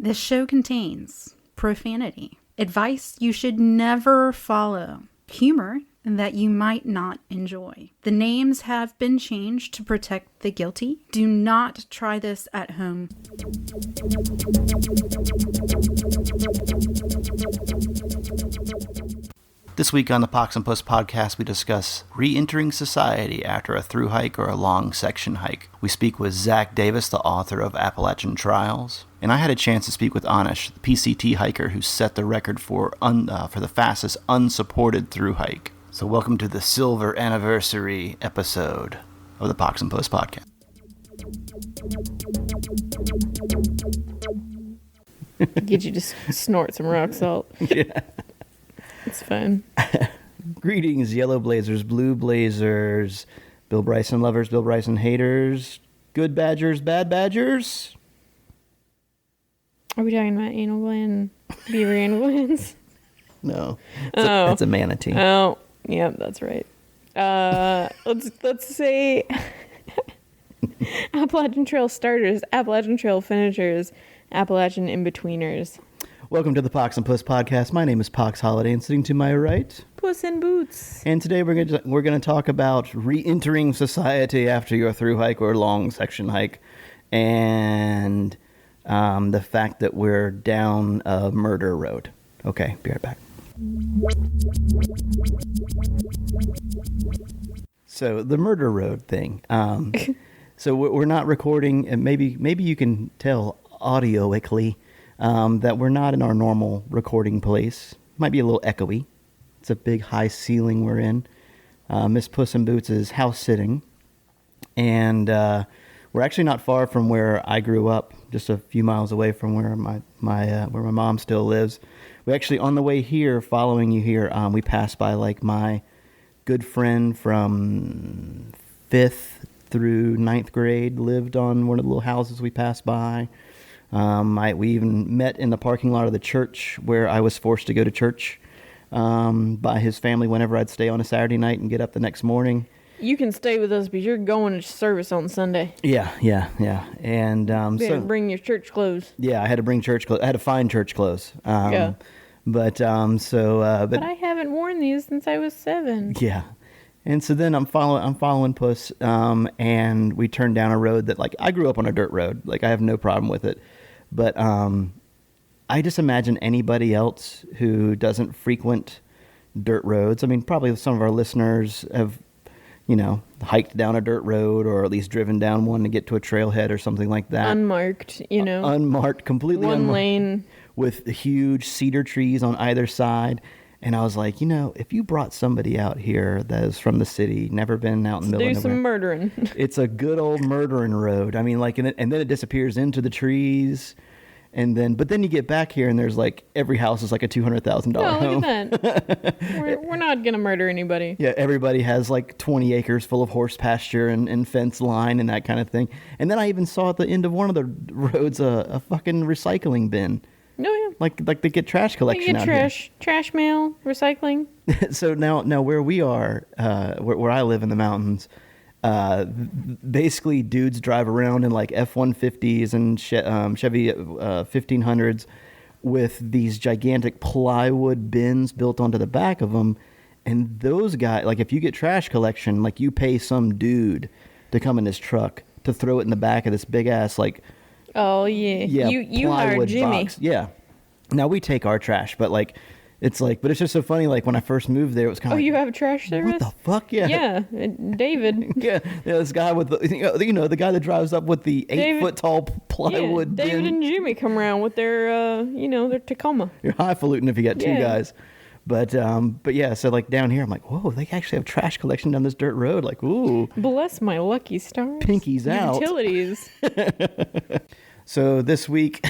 This show contains profanity, advice you should never follow, humor that you might not enjoy. The names have been changed to protect the guilty. Do not try this at home. This week on the Pox and Puss podcast, we discuss re-entering society after a through hike or a long section hike. We speak with Zach Davis, the author of Appalachian Trials. And I had a chance to speak with Anish, the PCT hiker who set the record for the fastest unsupported through hike. So welcome to the silver anniversary episode of the Pox and Puss podcast. Get you to snort some rock salt. Yeah. It's fun. Greetings, yellow blazers, blue blazers, Bill Bryson lovers, Bill Bryson haters, good badgers, bad badgers. Are we talking about anal gland, beaver anal glands? No, that's a manatee. Oh, yeah, that's right. Let's say Appalachian Trail starters, Appalachian Trail finishers, Appalachian in-betweeners. Welcome to the Pox and Puss podcast. My name is Pox Holiday, and sitting to my right, Puss in Boots. And today we're going to talk about re-entering society after your through hike or long section hike, and the fact that we're down a murder road. Okay, be right back. So the murder road thing. So we're not recording, and maybe you can tell audioically. That we're not in our normal recording place. Might be a little echoey. It's a big high ceiling we're in. Miss Puss in Boots is house sitting. And we're actually not far from where I grew up, just a few miles away from where my mom still lives. We actually, on the way here, following you here, we passed by like my good friend from 5th through 9th grade, lived on one of the little houses we passed by. We even met in the parking lot of the church where I was forced to go to church by his family whenever I'd stay on a Saturday night and get up the next morning. You can stay with us, but you're going to service on Sunday. Yeah. And so bring your church clothes. Yeah, I had to bring church clothes. I had to find church clothes. Yeah. But I haven't worn these since I was 7. Yeah. And so then I'm following Puss, and we turned down a road that, like, I grew up on a dirt road. Like, I have no problem with it. But I just imagine anybody else who doesn't frequent dirt roads. I mean, probably some of our listeners have, hiked down a dirt road or at least driven down one to get to a trailhead or something like that. Unmarked, Unmarked, completely one unmarked. lane. With huge cedar trees on either side. And I was like, if you brought somebody out here that is from the city, never been out in the middle of nowhere. Do some murdering. It's a good old murdering road. I mean, like, and then it disappears into the trees. But then you get back here and there's like, every house is like a $200,000 home. Look at that. We're not going to murder anybody. Yeah, everybody has like 20 acres full of horse pasture and fence line and that kind of thing. And then I even saw at the end of one of the roads a fucking recycling bin. Oh, yeah. Like they get trash collection out here. Trash mail, recycling. So now where we are, where I live in the mountains, basically dudes drive around in like F-150s and Chevy 1500s with these gigantic plywood bins built onto the back of them. And those guys, like if you get trash collection, like you pay some dude to come in his truck to throw it in the back of this big ass like... Oh, yeah. You hired Jimmy. Box. Yeah. Now, we take our trash, but, like, it's just so funny, like, when I first moved there, it was kind of you have a trash service? What the fuck? Yeah. Yeah, David. yeah, this guy with the, the guy that drives up with the 8-foot-tall plywood bin. David and Jimmy come around with their, their Tacoma. You're highfalutin if you got two guys. But yeah, so, like, down here, I'm like, whoa, they actually have trash collection down this dirt road. Like, ooh. Bless my lucky stars. Pinkies out. Utilities. So this week,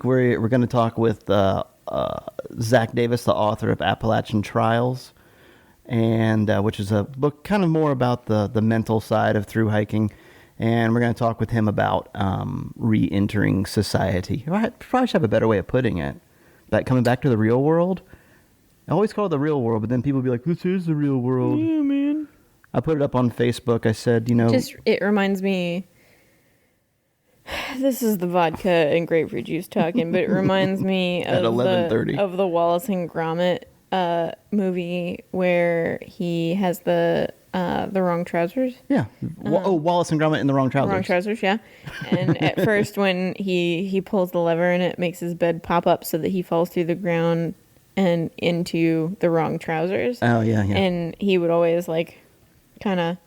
we're going to talk with Zach Davis, the author of Appalachian Trials, and which is a book kind of more about the mental side of through hiking, and we're going to talk with him about re-entering society. I probably should have a better way of putting it. That coming back to the real world. I always call it the real world, but then people be like, "This is the real world." Yeah, man. I put it up on Facebook. I said, it reminds me. This is the vodka and grapefruit juice talking, but it reminds me At of 11:30. of the Wallace and Gromit movie where he has the wrong trousers. Yeah. Wallace and Gromit in the wrong trousers. Wrong trousers, yeah. And at first, when he pulls the lever and it makes his bed pop up so that he falls through the ground and into the wrong trousers. Oh, yeah, yeah. And he would always like kind of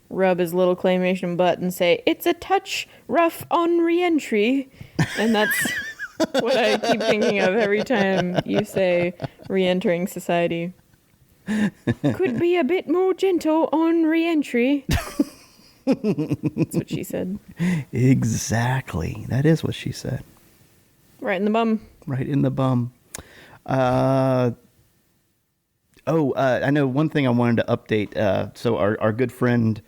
rub his little claymation butt and say, "It's a touch rough on re-entry." And that's what I keep thinking of every time you say re-entering society. Could be a bit more gentle on re-entry. That's what she said. Exactly. That is what she said. Right in the bum. Right in the bum. I know one thing I wanted to update. So our good friend,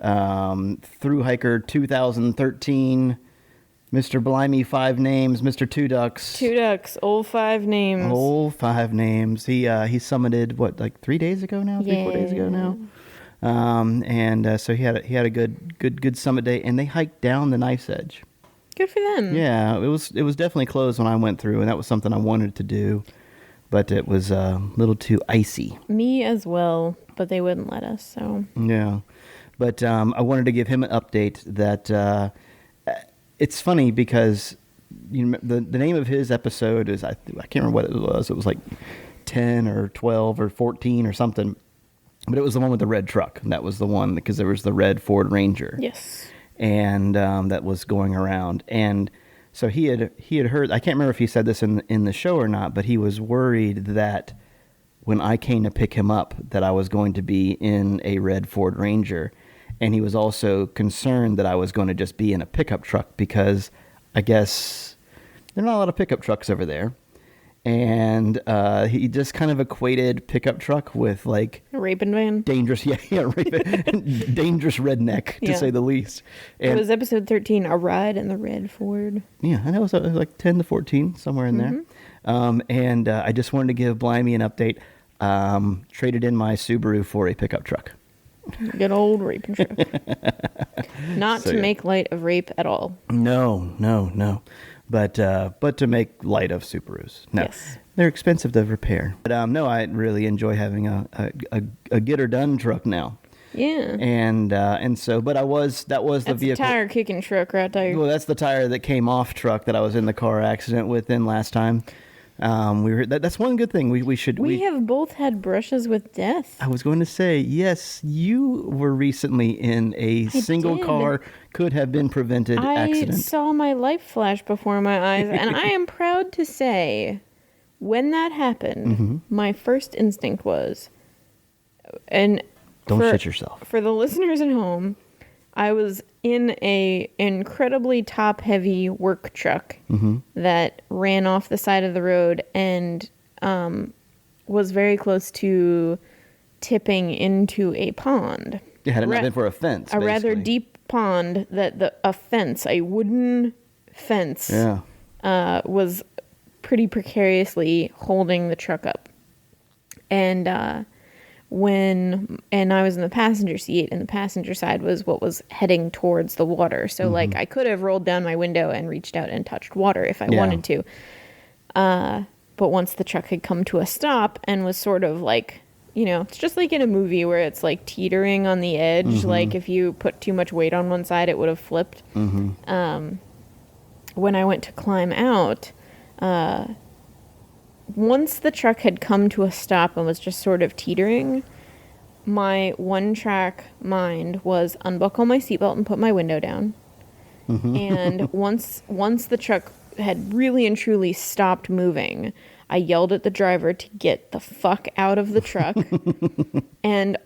Thru-Hiker 2013, Mr. Blimey 5 names, Mr. Two Ducks. Two Ducks, old 5 names. Old 5 names. He summited what, like 3 days ago now, 3-4 days ago now. So he had a good summit day, and they hiked down the knife's edge. Good for them. Yeah, it was definitely closed when I went through, and that was something I wanted to do, but it was a little too icy. Me as well, but they wouldn't let us. So yeah, but I wanted to give him an update that it's funny because the name of his episode is I can't remember what it was. It was like 10 or 12 or 14 or something, but it was the one with the red truck. That was the one because there was the red Ford Ranger. yes. And that was going around, and so he had heard. I can't remember if he said this in the show or not, but he was worried that when I came to pick him up, that I was going to be in a red Ford Ranger, and he was also concerned that I was going to just be in a pickup truck because I guess there are not a lot of pickup trucks over there. And he just kind of equated pickup truck with like A raping van. dangerous, dangerous redneck to say the least. It And was episode 13, a ride in the red Ford. yeah, and it was like 10 to 14, somewhere in there. And I just wanted to give Blimey an update. Traded in my Subaru for a pickup truck. Good old raping truck. Not So, to yeah. make light of rape at all. No. But to make light of Subarus. No, Yes. they're expensive to repair. But no, I really enjoy having a get her done truck now. Yeah. And so, but that was the That's vehicle. a tire kicking truck right there. Well, that's the tire that came off truck that I was in the car accident with last time. That's one good thing We have both had brushes with death. I was going to say, yes, you were recently in a single did. car, could have been prevented I accident. saw my life flash before my eyes, and I am proud to say, when that happened, Mm-hmm. my first instinct was, and Don't for- shit yourself. For the listeners at home, I was in a incredibly top-heavy work truck Mm-hmm. that ran off the side of the road and was very close to tipping into a pond. Yeah, had it not been for a fence, A rather basically. deep pond that a fence, a wooden fence, Yeah. was pretty precariously holding the truck up. And I was in the passenger seat, and the passenger side was what was heading towards the water. So like I could have rolled down my window and reached out and touched water if I Yeah. wanted to. But once the truck had come to a stop and was sort of like, it's just like in a movie where it's like teetering on the edge. Like if you put too much weight on one side, it would have flipped. When I went to climb out, once the truck had come to a stop and was just sort of teetering, my one-track mind was unbuckle my seatbelt and put my window down. And once the truck had really and truly stopped moving, I yelled at the driver to get the fuck out of the truck. And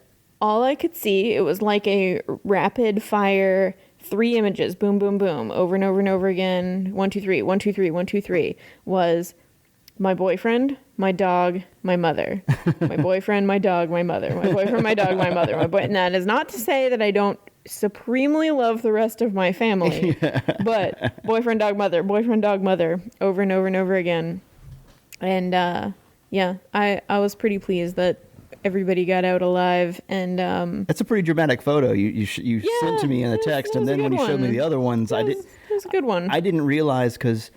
all I could see, it was like a rapid fire 3 images, boom, boom, boom, over and over and over again. 1, 2, 3, 1, 2, 3, 1, 2, 3 was my boyfriend, my dog, my mother. My boyfriend, my dog, my mother. My boyfriend, my dog, my mother. And that is not to say that I don't supremely love the rest of my family. But boyfriend, dog, mother, over and over and over again. And I was pretty pleased that everybody got out alive. And That's a pretty dramatic photo you sent to me in a it was- text, it and was a then when good you showed me one. the other ones, I It was was a good one. I didn't realize because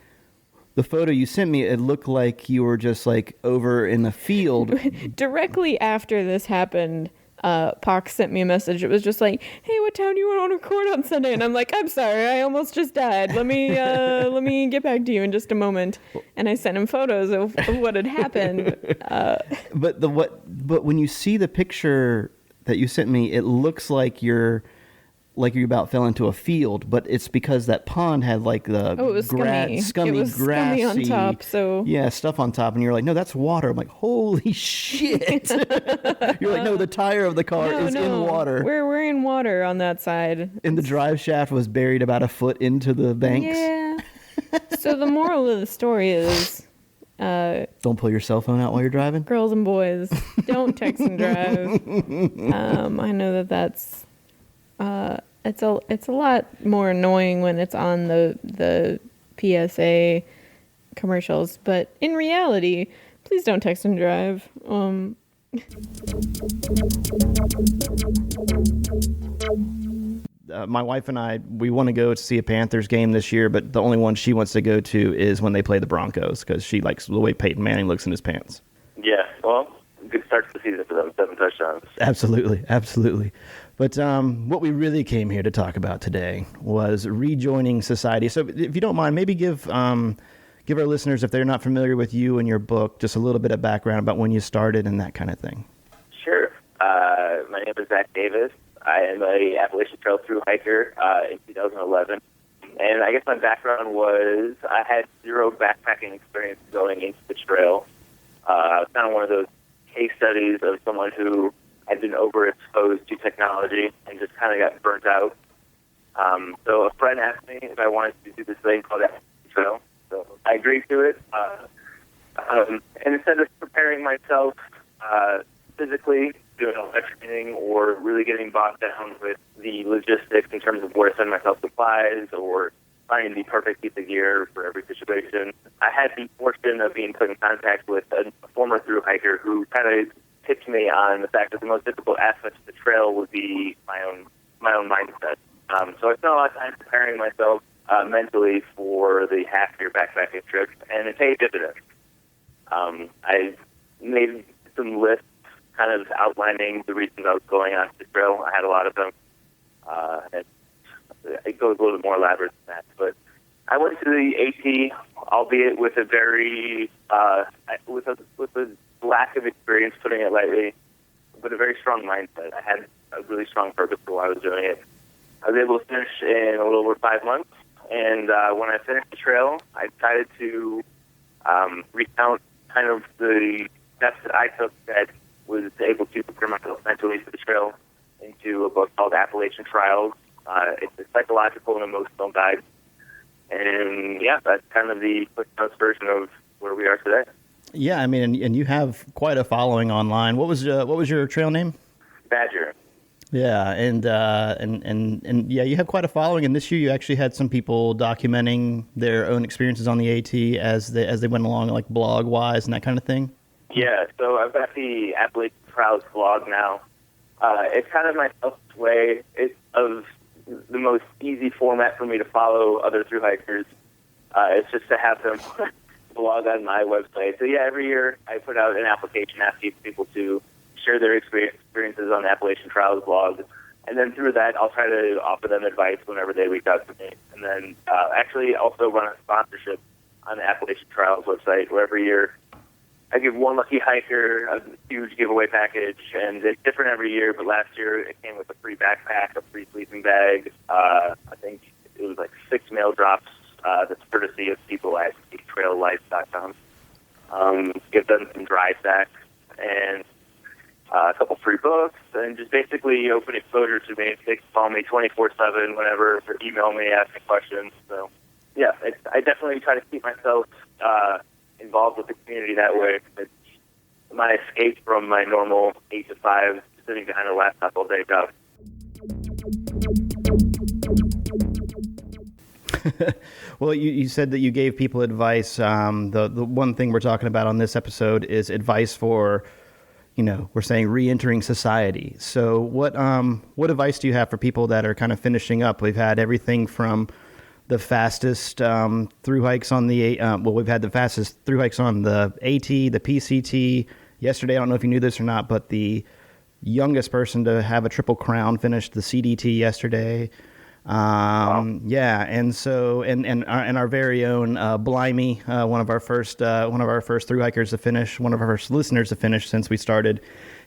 the photo you sent me, it looked like you were just like over in the field. Directly after this happened, Pox sent me a message. It was just like, "Hey, what time do you want to record on Sunday?" And I'm like, "I'm sorry, I almost just died. Let me get back to you in just a moment." And I sent him photos of what had happened. But when you see the picture that you sent me, it looks like you're about fell into a field, but it's because that pond had like the it was scummy. Scummy, it was grassy, scummy on top. So yeah, stuff on top, and you're like, no, that's water. I'm like, holy shit! You're like, no, the tire of the car is in water. We're in water on that side, and the drive shaft was buried about a foot into the banks. Yeah. So the moral of the story is, don't pull your cell phone out while you're driving. Girls and boys, don't text and drive. I know that's. It's a lot more annoying when it's on the PSA commercials, but in reality, please don't text and drive. My wife and I, we want to go to see a Panthers game this year, but the only one she wants to go to is when they play the Broncos because she likes the way Peyton Manning looks in his pants. Yeah, well, good start to the season for them, 7 touchdowns. Absolutely. But what we really came here to talk about today was rejoining society. So if you don't mind, maybe give our listeners, if they're not familiar with you and your book, just a little bit of background about when you started and that kind of thing. Sure. My name is Zach Davis. I am a Appalachian Trail thru-hiker in 2011. And I guess my background was I had zero backpacking experience going into the trail. I was kind of one of those case studies of someone who had been overexposed to technology and just kind of got burnt out. So a friend asked me if I wanted to do this thing called Appalachian Trail. So I agreed to it. And instead of preparing myself physically, doing all that training, or really getting bogged down with the logistics in terms of where to send myself supplies or finding the perfect piece of gear for every situation, I had the fortune of being put in contact with a former thru-hiker who kind of tipped me on the fact that the most difficult aspect of the trail would be my own mindset. So I spent a lot of time preparing myself mentally for the half-year backpacking trip, and it paid dividends. I made some lists kind of outlining the reasons I was going on the trail. I had a lot of them. It goes a little bit more elaborate than that. But I went to the AT, albeit with a very with a lack of experience, putting it lightly, but a very strong mindset. I had a really strong purpose for why I was doing it. I was able to finish in a little over 5 months, and when I finished the trail, I decided to recount kind of the steps that I took that was able to prepare myself mentally for the trail into a book called Appalachian Trials. It's a psychological and emotional guide. And yeah, that's kind of the quick notes version of where we are today. Yeah, I mean, and you have quite a following online. What was your trail name? Badger. Yeah, and yeah, you have quite a following. And this year, you actually had some people documenting their own experiences on the AT as they went along, like blog wise and that kind of thing. Yeah, so I've got the Appalachian Trials blog now. It's kind of my way of the most easy format for me to follow other thru-hikers. It's just to have them blog on my website. So yeah, every year I put out an application asking people to share their experiences on the Appalachian Trials blog. And then through that, I'll try to offer them advice whenever they reach out to me. And then actually also run a sponsorship on the Appalachian Trials website, where every year I give one lucky hiker a huge giveaway package, and it's different every year, but last year it came with a free backpack, a free sleeping bag. I think it was like 6 mail drops that's courtesy of people at traillife.com. Give them some dry sacks and a couple free books, and just basically open exposure to me. They can call me 24/7 whenever, or email me, ask me questions. So yeah, I definitely try to keep myself involved with the community that way. It's my escape from my normal 8 to 5 sitting behind a laptop all day job. Well, you said that you gave people advice. The one thing we're talking about on this episode is advice for, we're saying re-entering society. So what advice do you have for people that are kind of finishing up? We've had everything from the fastest through hikes on the we've had the fastest through hikes on the AT, the PCT. Yesterday, I don't know if you knew this or not, but the youngest person to have a Triple Crown finished the CDT yesterday. Wow. Yeah, and so and our very own Blimey, one of our first through hikers to finish, one of our first listeners to finish since we started.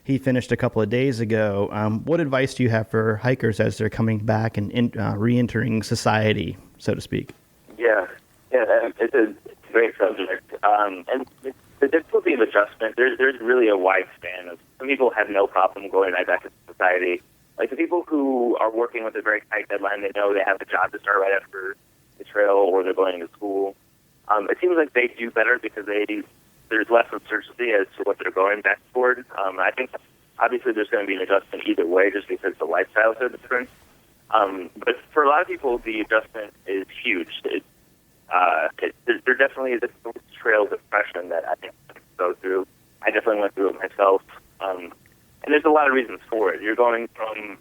He finished a couple of days ago. What advice do you have for hikers as they're coming back and re-entering society, so to speak? Yeah, it's a great subject. And the difficulty of adjustment, there's really a wide span of. Some people have no problem going right back into society. Like the people who are working with a very tight deadline, they know they have a job to start right after the trail, or they're going to school. It seems like they do better because there's less uncertainty as to what they're going back toward. I think obviously there's going to be an adjustment either way, just because the lifestyles are different. But for a lot of people, the adjustment is huge. There definitely is a trail depression that I think I go through. I definitely went through it myself. And there's a lot of reasons for it. You're going from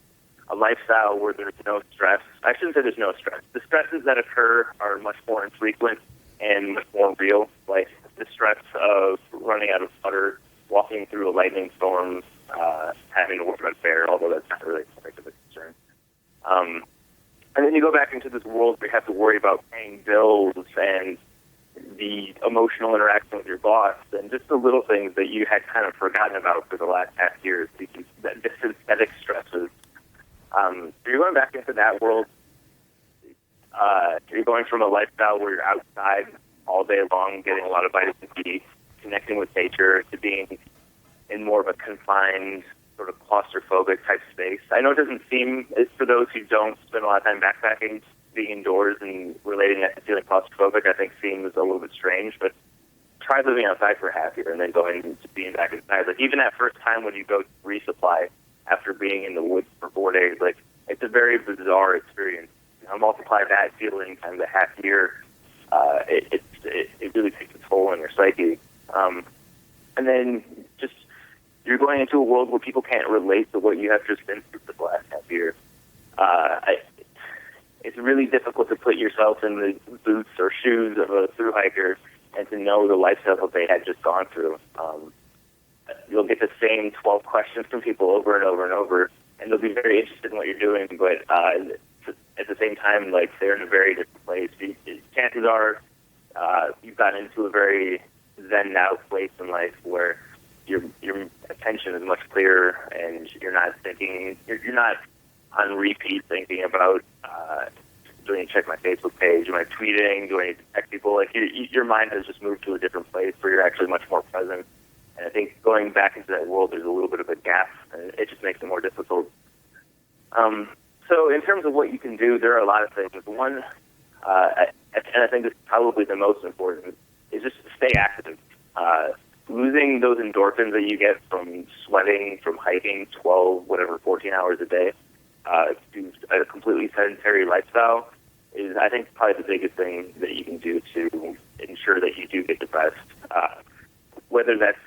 a lifestyle where there's no stress. I shouldn't say there's no stress. The stresses that occur are much more infrequent and much more real, like the stress of running out of butter, walking through a lightning storm, having to worry about bear, although that's not really much of a concern. And then you go back into this world where you have to worry about paying bills and the emotional interaction with your boss and just the little things that you had kind of forgotten about for the last half year, the synthetic stresses. You're going back into that world. You're going from a lifestyle where you're outside all day long, getting a lot of vitamin D, connecting with nature, to being in more of a confined, sort of claustrophobic type space. I know it doesn't seem, for those who don't spend a lot of time backpacking, being indoors and relating that to feeling claustrophobic, I think seems a little bit strange, but try living outside for half a year and then going to being back inside. Like even that first time when you go to resupply after being in the woods for 4 days, like it's a very bizarre experience. Multiply that feeling times a half year, it really takes a toll on your psyche. And then just you're going into a world where people can't relate to what you have just been through for the last half year. It's really difficult to put yourself in the boots or shoes of a thru-hiker and to know the lifestyle that they had just gone through. You'll get the same 12 questions from people over and over and over, and they'll be very interested in what you're doing, but at the same time, like, they're in a very different place. Chances are you've gotten into a very zen now place in life where your attention is much clearer and you're not thinking, you're not on repeat thinking about do I need to check my Facebook page, am I tweeting, do I need to text people? Like your mind has just moved to a different place where you're actually much more present. And I think going back into that world, there's a little bit of a gap, and it just makes it more difficult. So in terms of what you can do, there are a lot of things. One, and I think this is probably the most important, is just to stay active. Losing those endorphins that you get from sweating, from hiking 14 hours a day, to a completely sedentary lifestyle is, I think, probably the biggest thing that you can do to ensure that you do get depressed. Whether that's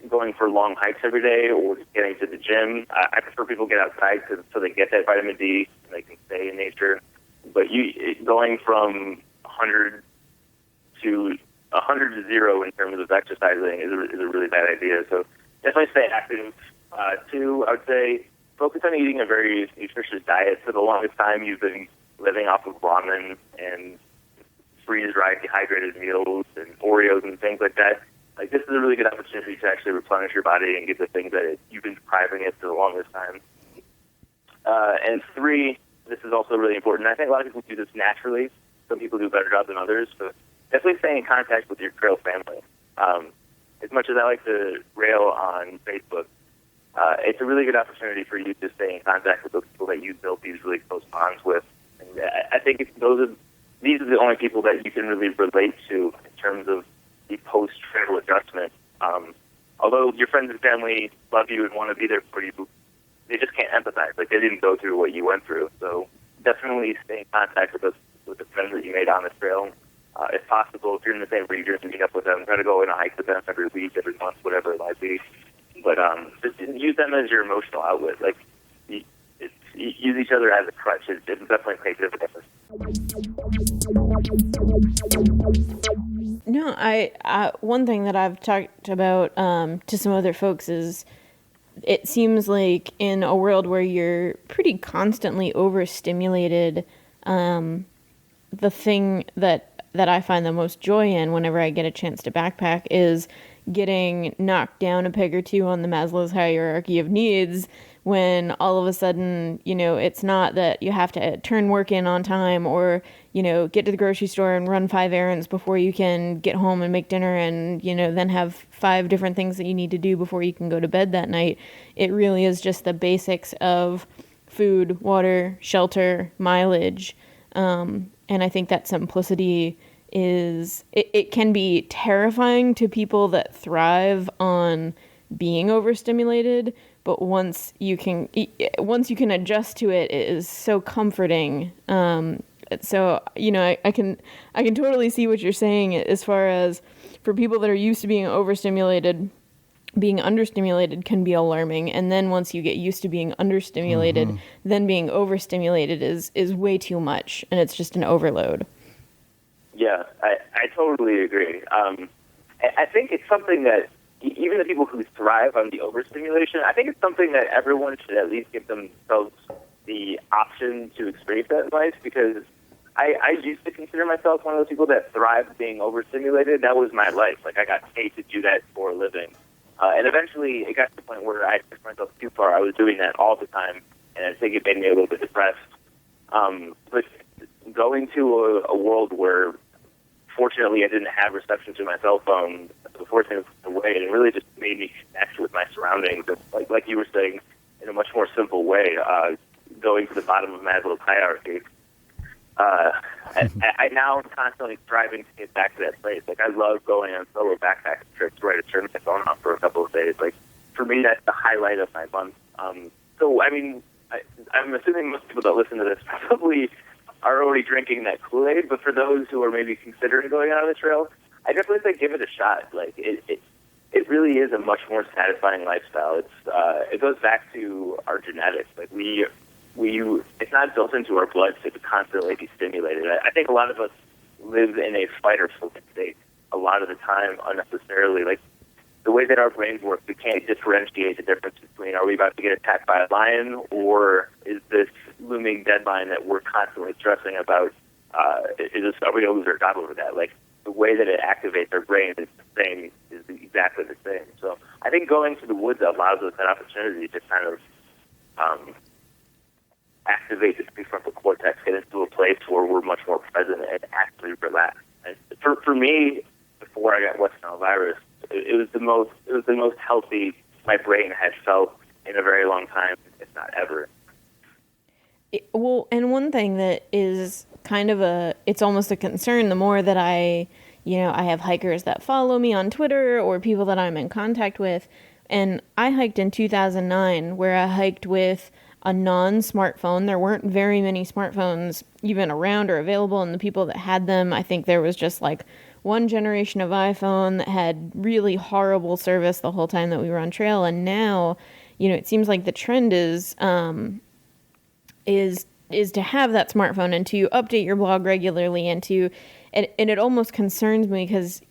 going for long hikes every day or just getting to the gym. I prefer people get outside so they get that vitamin D and they can stay in nature. But going from 100 to 0 in terms of exercising is a really bad idea. So definitely stay active. Two, I would say focus on eating a very nutritious diet. For the longest time, you've been living off of ramen and freeze-dried dehydrated meals and Oreos and things like that. Like, this is a really good opportunity to actually replenish your body and get the things that you've been depriving it for the longest time. And three, this is also really important. I think a lot of people do this naturally. Some people do a better job than others, but definitely stay in contact with your trail family. As much as I like to rail on Facebook, it's a really good opportunity for you to stay in contact with those people that you built these really close bonds with. And I think these are the only people that you can really relate to in terms of the post-trail adjustment. Although your friends and family love you and want to be there for you, they just can't empathize. Like, they didn't go through what you went through. So definitely stay in contact with the friends that you made on the trail. If possible, if you're in the same region, meet up with them. Try to go on a hike with them every week, every month, whatever it might be. But just use them as your emotional outlet. Like, use each other as a crutch. It definitely makes a difference. No, I one thing that I've talked about to some other folks is it seems like in a world where you're pretty constantly overstimulated, the thing that I find the most joy in whenever I get a chance to backpack is getting knocked down a peg or two on the Maslow's hierarchy of needs, when all of a sudden, it's not that you have to turn work in on time or, get to the grocery store and run 5 errands before you can get home and make dinner and, then have 5 different things that you need to do before you can go to bed that night. It really is just the basics of food, water, shelter, mileage. And I think that simplicity it can be terrifying to people that thrive on being overstimulated, but once you can adjust to it, it is so comforting. So I can totally see what you're saying as far as for people that are used to being overstimulated, being understimulated can be alarming, and then once you get used to being understimulated, then being overstimulated is way too much, and it's just an overload. Yeah, I totally agree. I think it's something that even the people who thrive on the overstimulation, I think it's something that everyone should at least give themselves the option to experience that in life, because I used to consider myself one of those people that thrived being overstimulated. That was my life. Like, I got paid to do that for a living. And eventually it got to the point where I pushed myself too far. I was doing that all the time, and I think it made me a little bit depressed. But going to a world where, fortunately, I didn't have reception to my cell phone before things went away, and it really just made me connect with my surroundings, like you were saying, in a much more simple way, going to the bottom of Maslow's hierarchy. I now am constantly striving to get back to that place. Like, I love going on solo backpacking trips where I turn my phone off for a couple of days. Like, for me, that's the highlight of my month. So, I mean, I'm assuming most people that listen to this probably are already drinking that Kool-Aid, but for those who are maybe considering going out on the trail, I definitely say give it a shot. Like, it really is a much more satisfying lifestyle. It goes back to our genetics. Like, it's not built into our blood to constantly be stimulated. I think a lot of us live in a fight or flight state a lot of the time unnecessarily. Like, the way that our brains work, we can't differentiate the difference between, are we about to get attacked by a lion, or is this looming deadline that we're constantly stressing about, are we going to lose our job over that? Like, the way that it activates our brain is exactly the same. So I think going to the woods allows us that opportunity to kind of activate the prefrontal cortex, get into a place where we're much more present and actually relax. And for me, before I got West Nile virus, it was the most healthy my brain had felt in a very long time, if not ever. Well, and one thing that is kind of it's almost a concern, the more that I have hikers that follow me on Twitter or people that I'm in contact with, and I hiked in 2009 where I hiked with a non-smartphone. There weren't very many smartphones even around or available, and the people that had them, I think there was just like one generation of iPhone that had really horrible service the whole time that we were on trail. And now, it seems like the trend is to have that smartphone and to update your blog regularly and it almost concerns me because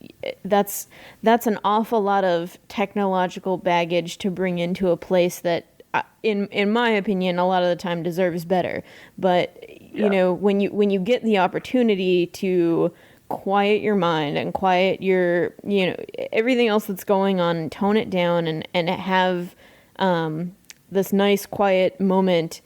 that's an awful lot of technological baggage to bring into a place that, in my opinion, a lot of the time deserves better. But when you get the opportunity to quiet your mind and quiet your everything else that's going on, and tone it down and have this nice quiet moment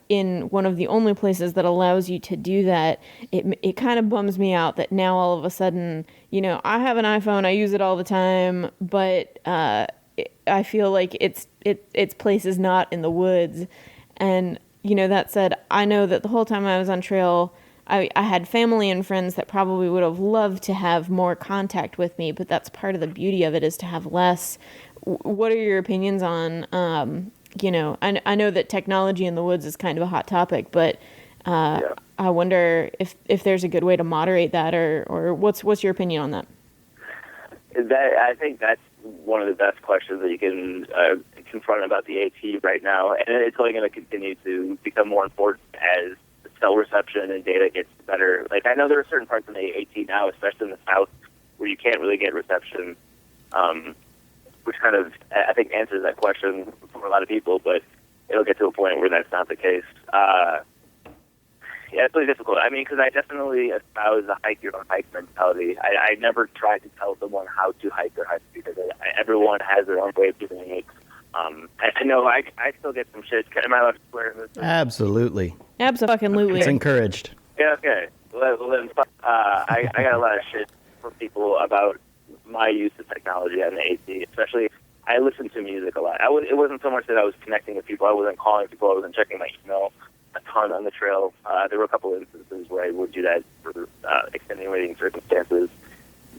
in one of the only places that allows you to do that, it kind of bums me out that now all of a sudden, I have an iPhone, I use it all the time, but I feel like its place is not in the woods. And that said, I know that the whole time I was on trail, I had family and friends that probably would have loved to have more contact with me, but that's part of the beauty of it, is to have less. What are your opinions on, I know that technology in the woods is kind of a hot topic, but I wonder if there's a good way to moderate that, or what's your opinion on that? I think that's one of the best questions that you can confront about the AT right now, and it's only going to continue to become more important as the cell reception and data gets better. Like, I know there are certain parts of the AT now, especially in the south, where you can't really get reception, which kind of, I think, answers that question for a lot of people, but it'll get to a point where that's not the case. Yeah, it's really difficult. I mean, because I definitely espouse the hike your own hike mentality. I never try to tell someone how to hike their hike because everyone has their own way of doing it. I know I still get some shit. Am I allowed to swear in this? Absolutely. Absolutely. It's encouraged. Yeah, okay. Well, then, I got a lot of shit from people about my use of technology on the AT, especially I listen to music a lot. It wasn't so much that I was connecting with people. I wasn't calling people. I wasn't checking my email a ton on the trail. There were a couple of instances where I would do that for extenuating circumstances.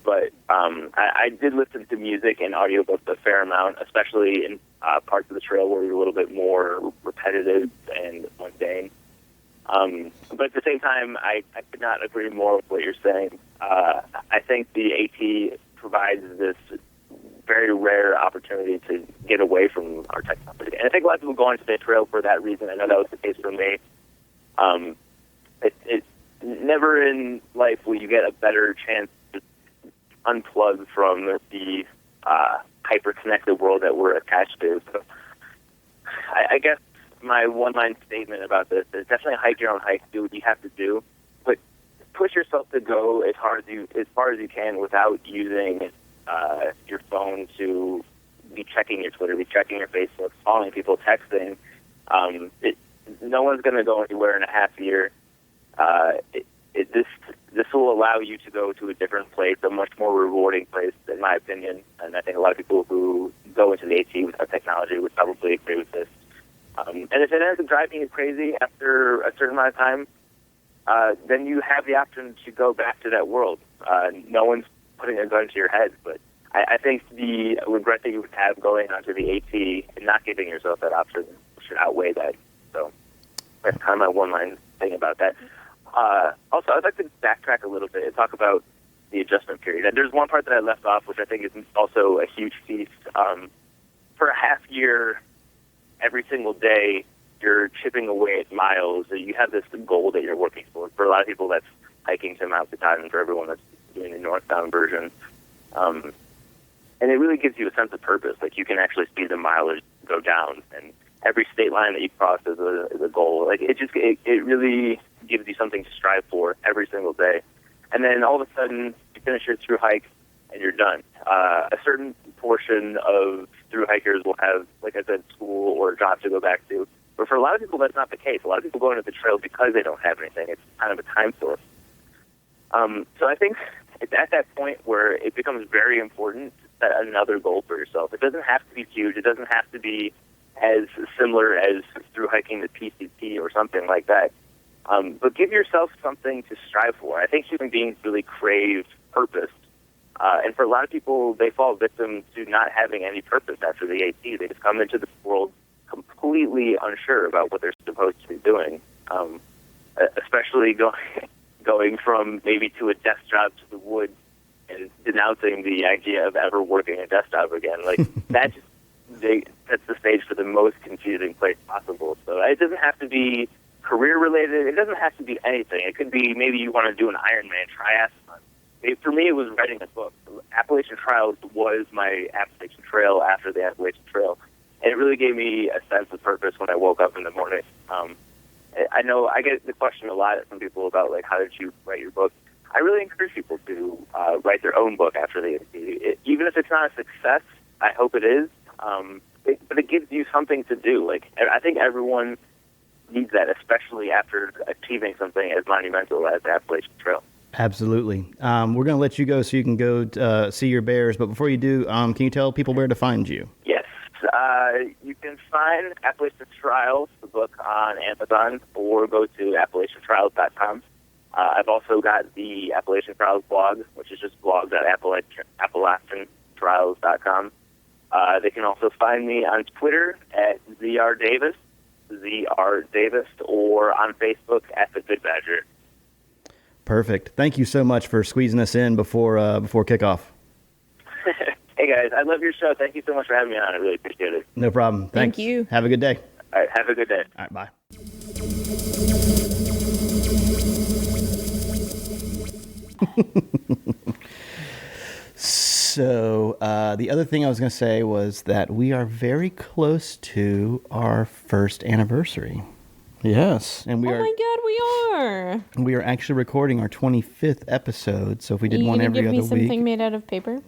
But I did listen to music and audiobooks a fair amount, especially in parts of the trail where we were a little bit more repetitive and mundane. But at the same time, I could not agree more with what you're saying. I think the AT provides this very rare opportunity to get away from our technology. And I think a lot of people go onto the trail for that reason. I know that was the case for me. It's never in life will you get a better chance to unplug from the hyper-connected world that we're attached to. So I guess my one-line statement about this is definitely hike your own hike, do what you have to do, but push yourself to go as far as you can without using your phone to be checking your Twitter, be checking your Facebook, calling people, texting. No one's going to go anywhere in a half year. This will allow you to go to a different place, a much more rewarding place, in my opinion. And I think a lot of people who go into the AT without technology would probably agree with this. And if it ends up driving you crazy after a certain amount of time, then you have the option to go back to that world. No one's putting a gun to your head, but I think the regret that you would have going onto the AT and not giving yourself that option should outweigh that. So that's kind of my one-line thing about that. Also, I'd like to backtrack a little bit and talk about the adjustment period. And there's one part that I left off, which I think is also a huge piece. For a half year, every single day, you're chipping away at miles. You have this goal that you're working for. For a lot of people, that's hiking to Mount Katahdin. For everyone, that's doing the northbound version. And it really gives you a sense of purpose. Like, you can actually see the mileage go down, and every state line that you cross is a goal. Like, it really gives you something to strive for every single day. And then all of a sudden, you finish your through hike, and you're done. A certain portion of through hikers will have, like I said, school or a job to go back to. But for a lot of people, that's not the case. A lot of people go into the trail because they don't have anything. It's kind of a time source. So I think it's at that point where it becomes very important to set another goal for yourself. It doesn't have to be huge. It doesn't have to be as similar as through hiking the PCT or something like that. But give yourself something to strive for. I think human beings really crave purpose. And for a lot of people, they fall victim to not having any purpose after the AT. They just come into the world completely unsure about what they're supposed to be doing, especially going from maybe to a desk job to the woods and denouncing the idea of ever working a desk job again. Like, sets the stage for the most confusing place possible. So it doesn't have to be career-related. It doesn't have to be anything. It could be maybe you want to do an Ironman triathlon. For me, it was writing a book. Appalachian Trials was my Appalachian Trail after the Appalachian Trail. And it really gave me a sense of purpose when I woke up in the morning. I know I get the question a lot from people about, like, how did you write your book? I really encourage people to write their own book after the AT. Even if it's not a success, I hope it is. But it gives you something to do. Like, I think everyone needs that, especially after achieving something as monumental as the Appalachian Trail. Absolutely. We're going to let you go so you can go see your bears. But before you do, can you tell people where to find you? Yes. You can find Appalachian Trials, the book, on Amazon, or go to AppalachianTrials.com. I've also got the Appalachian Trials blog, which is just blogs.AppalachianTrials.com. They can also find me on Twitter at ZRDavis, or on Facebook at The Good Badger. Perfect. Thank you so much for squeezing us in before kickoff. Hey, guys, I love your show. Thank you so much for having me on. I really appreciate it. No problem. Thanks. Thank you. Have a good day. All right, have a good day. All right, bye. So the other thing I was going to say was that we are very close to our first anniversary. Yes, and Oh my God, we are actually recording our 25th episode. So if we did one every other week, you gonna give me something made out of paper?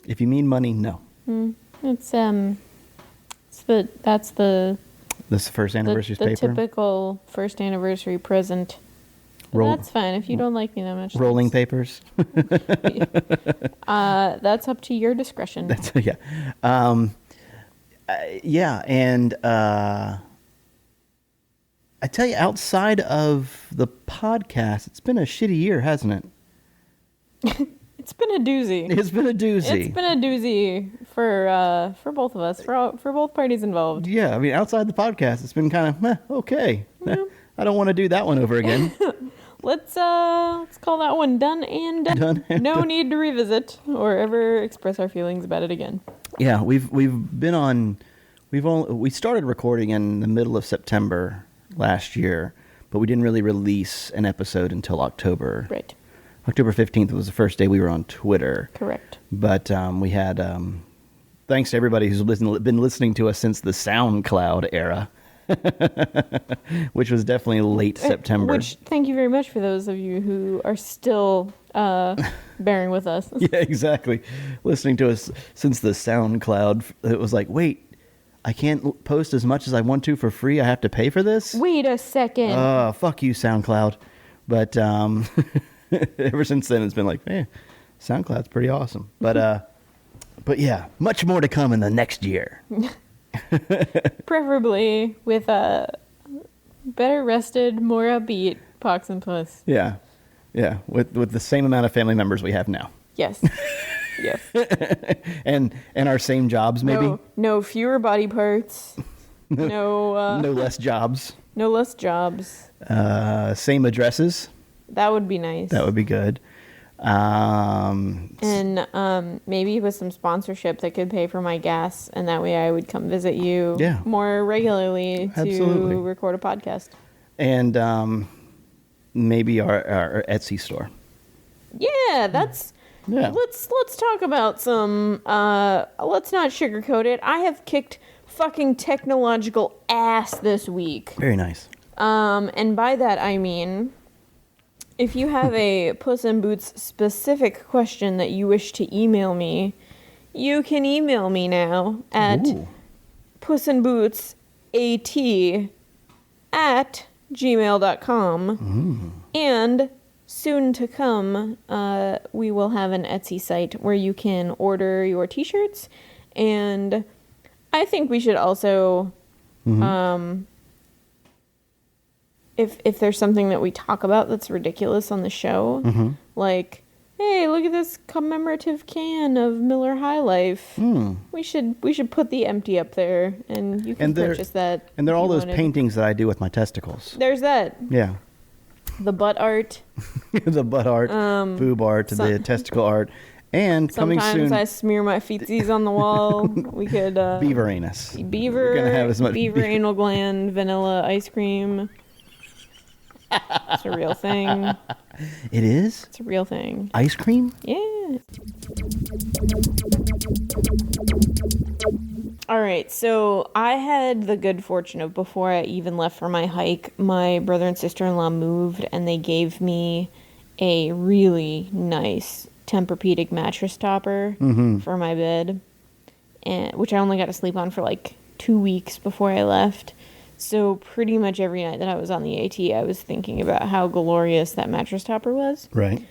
If you mean money, no. That's the This is the first anniversary's the paper. typical first anniversary present. That's fine if you don't like me that much. Rolling papers. That's up to your discretion. That's yeah. Yeah, and I tell you, outside of the podcast, it's been a shitty year, hasn't it? It's been a doozy. It's been a doozy. It's been a doozy for both of us, for both parties involved. Yeah, I mean, outside the podcast, it's been kind of okay. Yeah. I don't want to do that one over again. Let's call that one done and done. Done and no done. need to revisit or ever express our feelings about it again. Yeah, we started recording in the middle of September last year, but we didn't really release an episode until October. Right. October 15th was the first day we were on Twitter. Correct. But we had, thanks to everybody who's been listening to us since the SoundCloud era, which was definitely late September. Which, thank you very much for those of you who are still bearing with us. Yeah, exactly. Listening to us since the SoundCloud, it was like, wait, I can't post as much as I want to for free. I have to pay for this? Wait a second. Fuck you, SoundCloud. But ever since then, it's been like, SoundCloud's pretty awesome. But yeah, much more to come in the next year. Preferably with a better rested, more upbeat Pox and Puss. Yeah, with the same amount of family members we have now. Yes. Yes. and our same jobs, maybe. No fewer body parts. No less jobs. No less jobs. Same addresses. That would be nice. That would be good. And maybe with some sponsorship that could pay for my gas, and that way I would come visit you more regularly Absolutely. to record a podcast. And maybe our Etsy store. Yeah, that's. Yeah. Let's talk about some. Let's not sugarcoat it. I have kicked fucking technological ass this week. Very nice. And by that I mean, if you have a Puss in Boots specific question that you wish to email me, you can email me now at pussinbootsat@gmail.com. And soon to come, we will have an Etsy site where you can order your t-shirts. And I think we should also, if there's something that we talk about that's ridiculous on the show, like, hey, look at this commemorative can of Miller High Life. We should put the empty up there, and you can purchase that. And there are all those paintings that I do with my testicles. There's that. Yeah. The butt art. The butt art, boob art, the testicle art. And coming soon... Sometimes I smear my feetsies on the wall. We could... beaver anus. Beaver. We're gonna have as much beaver anal gland, vanilla ice cream. It's a real thing. It is? It's a real thing. Ice cream? Yeah. All right, so I had the good fortune of, before I even left for my hike, my brother and sister-in-law moved, and they gave me a really nice Tempur-Pedic mattress topper for my bed, which I only got to sleep on for like 2 weeks before I left. So pretty much every night that I was on the AT, I was thinking about how glorious that mattress topper was. Right.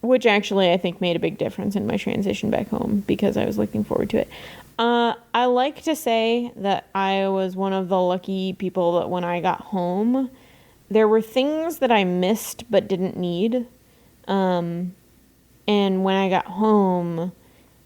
Which actually I think made a big difference in my transition back home because I was looking forward to it. I like to say that I was one of the lucky people that when I got home, there were things that I missed but didn't need. And when I got home,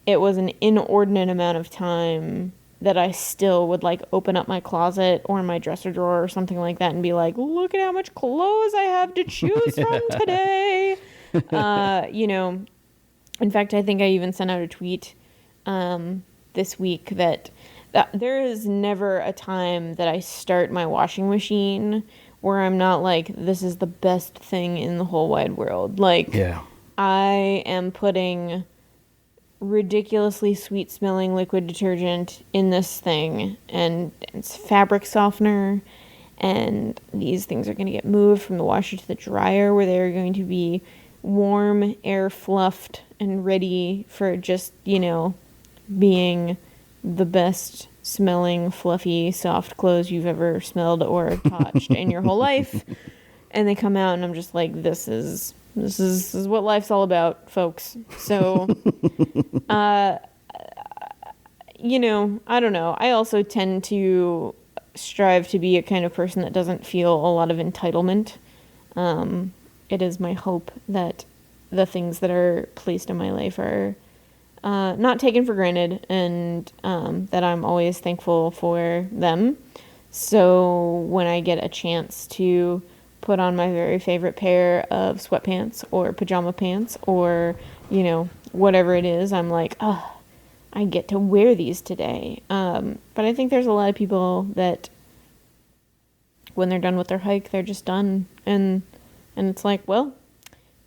it was an inordinate amount of time that I still would like open up my closet or my dresser drawer or something like that and be like, look at how much clothes I have to choose from today. In fact, I think I even sent out a tweet this week that there is never a time that I start my washing machine where I'm not like, this is the best thing in the whole wide world. Like, Yeah. I am putting ridiculously sweet smelling liquid detergent in this thing, and it's fabric softener, and these things are going to get moved from the washer to the dryer, where they're going to be warm, air fluffed, and ready for just, you know, being the best smelling, fluffy, soft clothes you've ever smelled or touched in your whole life. And they come out, and I'm just like, this is what life's all about, folks. So, you know, I don't know. I also tend to strive to be a kind of person that doesn't feel a lot of entitlement. It is my hope that the things that are placed in my life are not taken for granted, and that I'm always thankful for them. So when I get a chance to put on my very favorite pair of sweatpants or pajama pants or, you know, whatever it is, I'm like, oh, I get to wear these today. But I think there's a lot of people that when they're done with their hike, they're just done. And it's like, well,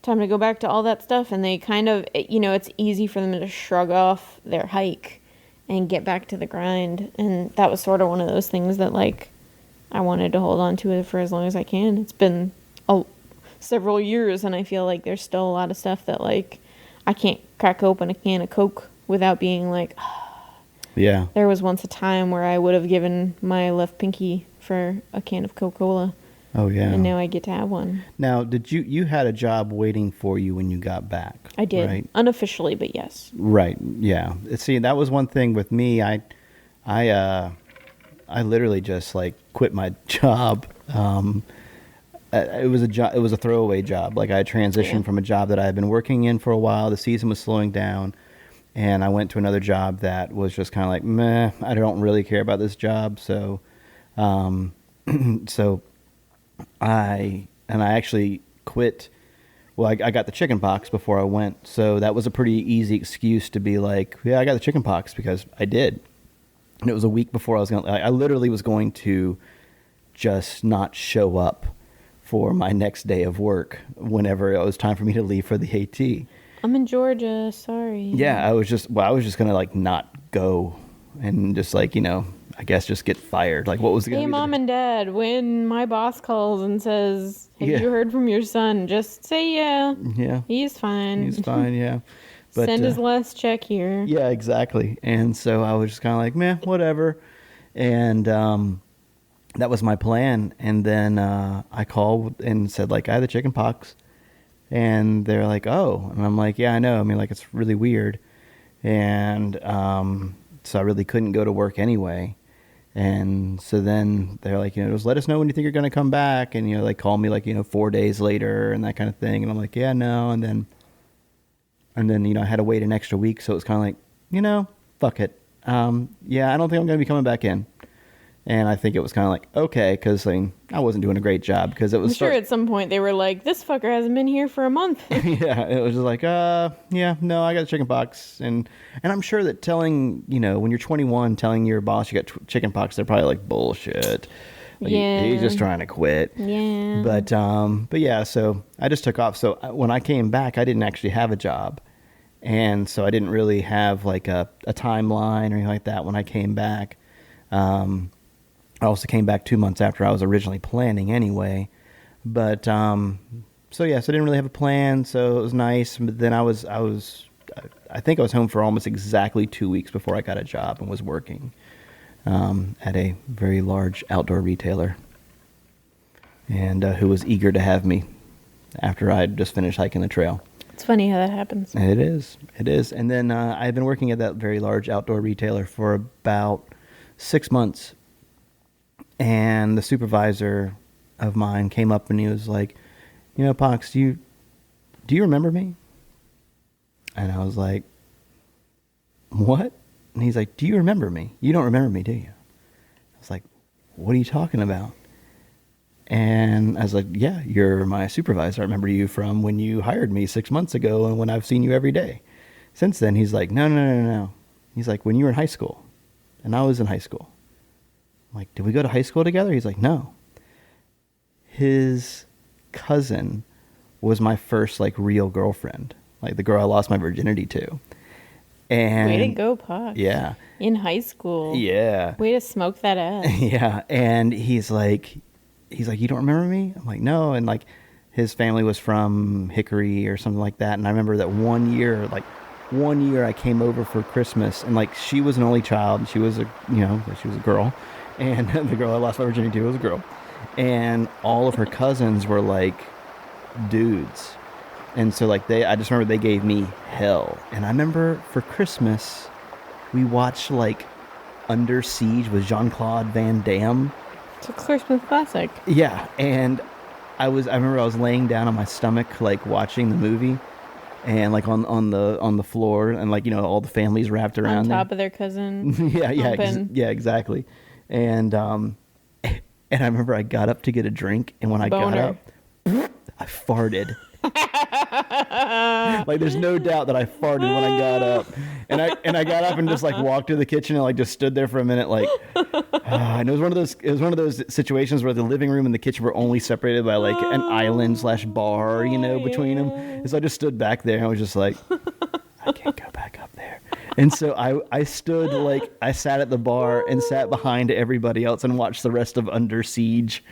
time to go back to all that stuff. And they kind of, you know, it's easy for them to shrug off their hike and get back to the grind. And that was sort of one of those things that, like, I wanted to hold on to it for as long as I can. It's been several years, and I feel like there's still a lot of stuff that, like, I can't crack open a can of Coke without being like, Yeah. there was once a time where I would have given my left pinky for a can of Coca-Cola. Oh, yeah. And now I get to have one. Now, did you had a job waiting for you when you got back? I did. Right? Unofficially, but yes. Right. Yeah. See, that was one thing with me. I literally just like quit my job. It was a job. It was a throwaway job. Like I transitioned from a job that I had been working in for a while. The season was slowing down, and I went to another job that was just kind of like, meh. I don't really care about this job. So, so I actually quit. Well, I got the chicken pox before I went, so that was a pretty easy excuse to be like, yeah, I got the chicken pox, because I did. And it was a week before I literally was going to just not show up for my next day of work whenever it was time for me to leave for the AT. I'm in Georgia, sorry. Yeah, I was just going to like not go and just like, you know, I guess just get fired. Like what was it going to Hey, be? Mom and Dad, when my boss calls and says, have you heard from your son? Just say, yeah. Yeah. He's fine. He's fine, yeah. But, send his last check here. Yeah, exactly. And so I was just kind of like, meh, whatever. And that was my plan. And then I called and said, like, I had the chicken pox. And they're like, oh. And I'm like, yeah, I know. I mean, like, it's really weird. And so I really couldn't go to work anyway. And so then they're like, you know, just let us know when you think you're going to come back. And, you know, they call me like, you know, 4 days later and that kind of thing. And I'm like, yeah, no. And then, you know, I had to wait an extra week. So it was kind of like, you know, fuck it. Yeah, I don't think I'm going to be coming back in. And I think it was kind of like, okay, because like, I wasn't doing a great job because it was... I'm sure at some point they were like, this fucker hasn't been here for a month. Yeah, it was just like, yeah, no, I got a chicken pox. And I'm sure that telling, you know, when you're 21, telling your boss you got chicken pox, they're probably like, bullshit. Like, Yeah. he's just trying to quit. Yeah. But yeah, so I just took off. So when I came back, I didn't actually have a job. And so I didn't really have like a timeline or anything like that when I came back. I also came back 2 months after I was originally planning anyway. But, so yeah, so I didn't really have a plan. So it was nice. But then I think I was home for almost exactly 2 weeks before I got a job and was working, at a very large outdoor retailer, and, who was eager to have me after I'd just finished hiking the trail. It's funny how that happens. It is. And then, I had been working at that very large outdoor retailer for about 6 months. And the supervisor of mine came up and he was like, you know, Pox, do you remember me? And I was like, what? And he's like, do you remember me? You don't remember me, do you? I was like, what are you talking about? And I was like, yeah, you're my supervisor. I remember you from when you hired me 6 months ago and when I've seen you every day. Since then, he's like, no. He's like, when you were in high school and I was in high school. I'm like, did we go to high school together? He's like, no. his cousin was my first like real girlfriend, like the girl I lost my virginity to. And way to go, Puck. Yeah. In high school. Yeah. Way to smoke that ass. Yeah. And he's like, you don't remember me? I'm like, no. And like his family was from Hickory or something like that. And I remember that one year I came over for Christmas, and like she was an only child. She was a girl, and the girl I lost my virginity to was a girl. And all of her cousins were like dudes. And so like I just remember they gave me hell. And I remember for Christmas, we watched like Under Siege with Jean-Claude Van Damme. It's a Christmas classic. Yeah. And I remember I was laying down on my stomach, like watching the movie, and like on the floor, and like, all the families wrapped around on top there. of their cousin. Yeah, exactly. And I remember I got up to get a drink, and when I got up, I farted. Like there's no doubt that I farted when I got up, and I got up and just like walked to the kitchen and like just stood there for a minute, like, and it was one of those situations where the living room and the kitchen were only separated by like an island / bar, between them. And so I just stood back there and I was just like, I can't go back up there. And so I stood, like, I sat at the bar and sat behind everybody else and watched the rest of Under Siege.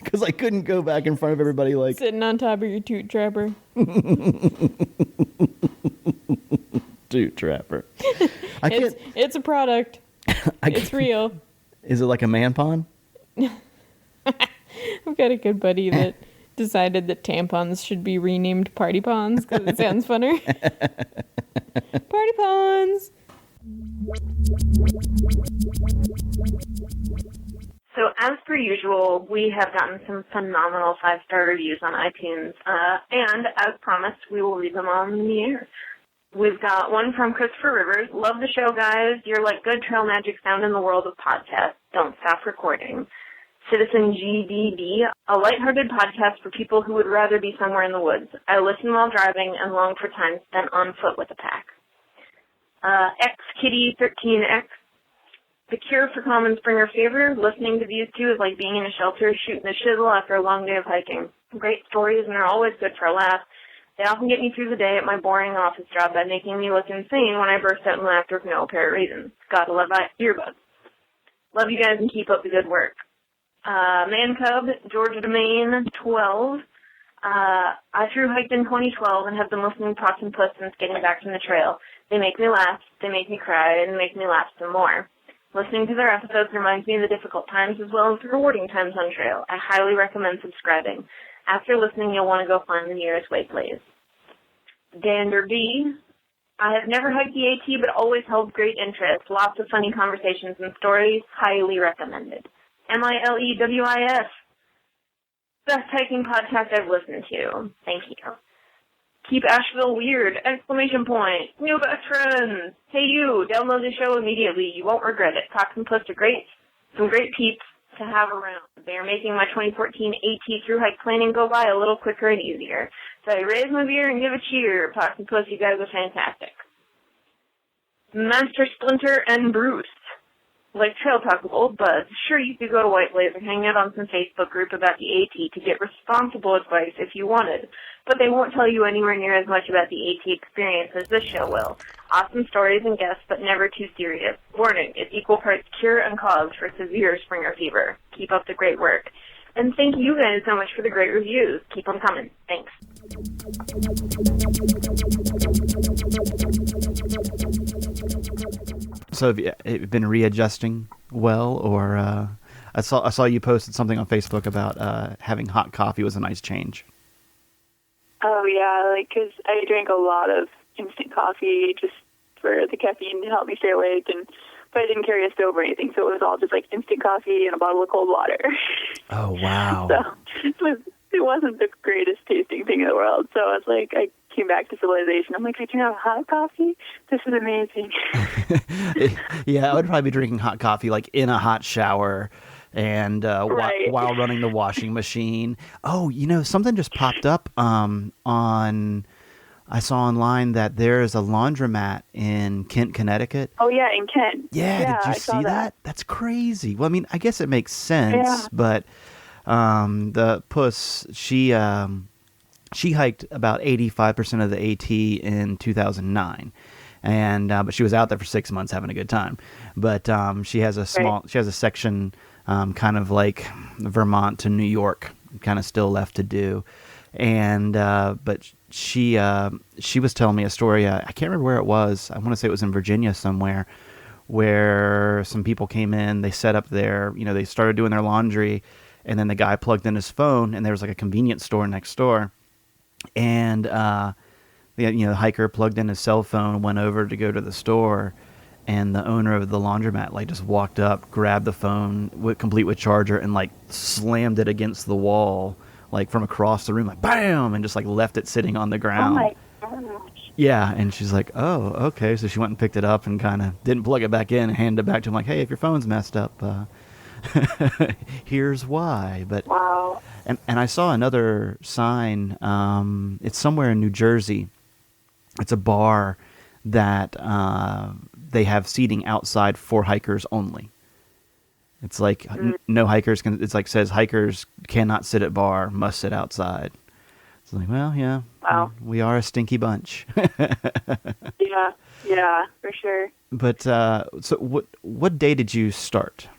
Because I couldn't go back in front of everybody, like... Sitting on top of your toot trapper. Toot trapper. It's a product. It's real. Is it like a man pond? I've got a good buddy that decided that tampons should be renamed party ponds because it sounds funner. Party ponds! So as per usual, we have gotten some phenomenal 5-star reviews on iTunes, and as promised, we will read them on the air. We've got one from Christopher Rivers. Love the show, guys. You're like good trail magic found in the world of podcasts. Don't stop recording. Citizen GDD, a lighthearted podcast for people who would rather be somewhere in the woods. I listen while driving and long for time spent on foot with a pack. XKitty13X, the cure for common Springer fever. Listening to these two is like being in a shelter shooting the shizzle after a long day of hiking. Great stories, and they're always good for a laugh. They often get me through the day at my boring office job by making me look insane when I burst out in laughter for no apparent reason. Gotta love earbuds. Love you guys and keep up the good work. Man Cub, Georgia Domain, 12. I thru-hiked in 2012 and have been listening to Puss and Puss since getting back from the trail. They make me laugh, they make me cry, and make me laugh some more. Listening to their episodes reminds me of the difficult times as well as the rewarding times on trail. I highly recommend subscribing. After listening, you'll want to go find the nearest wayplays. Dander B. I have never hiked the AT, but always held great interest. Lots of funny conversations and stories. Highly recommended. MILEWIS. Best hiking podcast I've listened to. Thank you. Keep Asheville weird! ! New best friends! Hey you! Download the show immediately. You won't regret it. Cox and Puss are great. Some great peeps to have around. They are making my 2014 AT thru-hike planning go by a little quicker and easier. So I raise my beer and give a cheer. Cox and Puss, you guys are fantastic. Master Splinter and Bruce. Like Trail Talk with Old Buds, sure you could go to White Blaze or hang out on some Facebook group about the AT to get responsible advice if you wanted, but they won't tell you anywhere near as much about the AT experience as this show will. Awesome stories and guests, but never too serious. Warning, it's equal parts cure and cause for severe Springer fever. Keep up the great work. And thank you guys so much for the great reviews. Keep them coming. Thanks. So have you been readjusting well, or I saw you posted something on Facebook about having hot coffee was a nice change. Oh yeah, because I drank a lot of instant coffee just for the caffeine to help me stay awake, but I didn't carry a stove or anything, so it was all just like instant coffee and a bottle of cold water. Oh wow! So it wasn't the greatest tasting thing in the world. So I was like, I came back to civilization. I'm like, I can have hot coffee? This is amazing. Yeah, I would probably be drinking hot coffee like in a hot shower and right. while running the washing machine. Oh, something just popped up I saw online that there is a laundromat in Kent, Connecticut. Oh, yeah, in Kent. Yeah, did you see that? That's crazy. Well, I mean, I guess it makes sense, but The Puss, she hiked about 85% of the AT in 2009, and but she was out there for 6 months having a good time. But she has a section kind of like Vermont to New York, kind of still left to do, and but she was telling me a story. I can't remember where it was. I want to say it was in Virginia somewhere, where some people came in. They set up they started doing their laundry, and then the guy plugged in his phone, and there was like a convenience store next door. And the hiker plugged in his cell phone, went over to go to the store, and the owner of the laundromat like just walked up, grabbed the phone, complete with charger, and like slammed it against the wall, like from across the room, like bam, and just like left it sitting on the ground. Oh my gosh. Yeah, and she's like, "Oh, okay." So she went and picked it up and kind of didn't plug it back in and handed it back to him, like, "Hey, if your phone's messed up, here's why." But Wow. And I saw another sign. It's somewhere in New Jersey. It's a bar that they have seating outside for hikers only. It's like no hikers can. It's like says hikers cannot sit at bar, must sit outside. It's like, well, yeah, Wow. we are a stinky bunch. Yeah, for sure. But so what day did you start?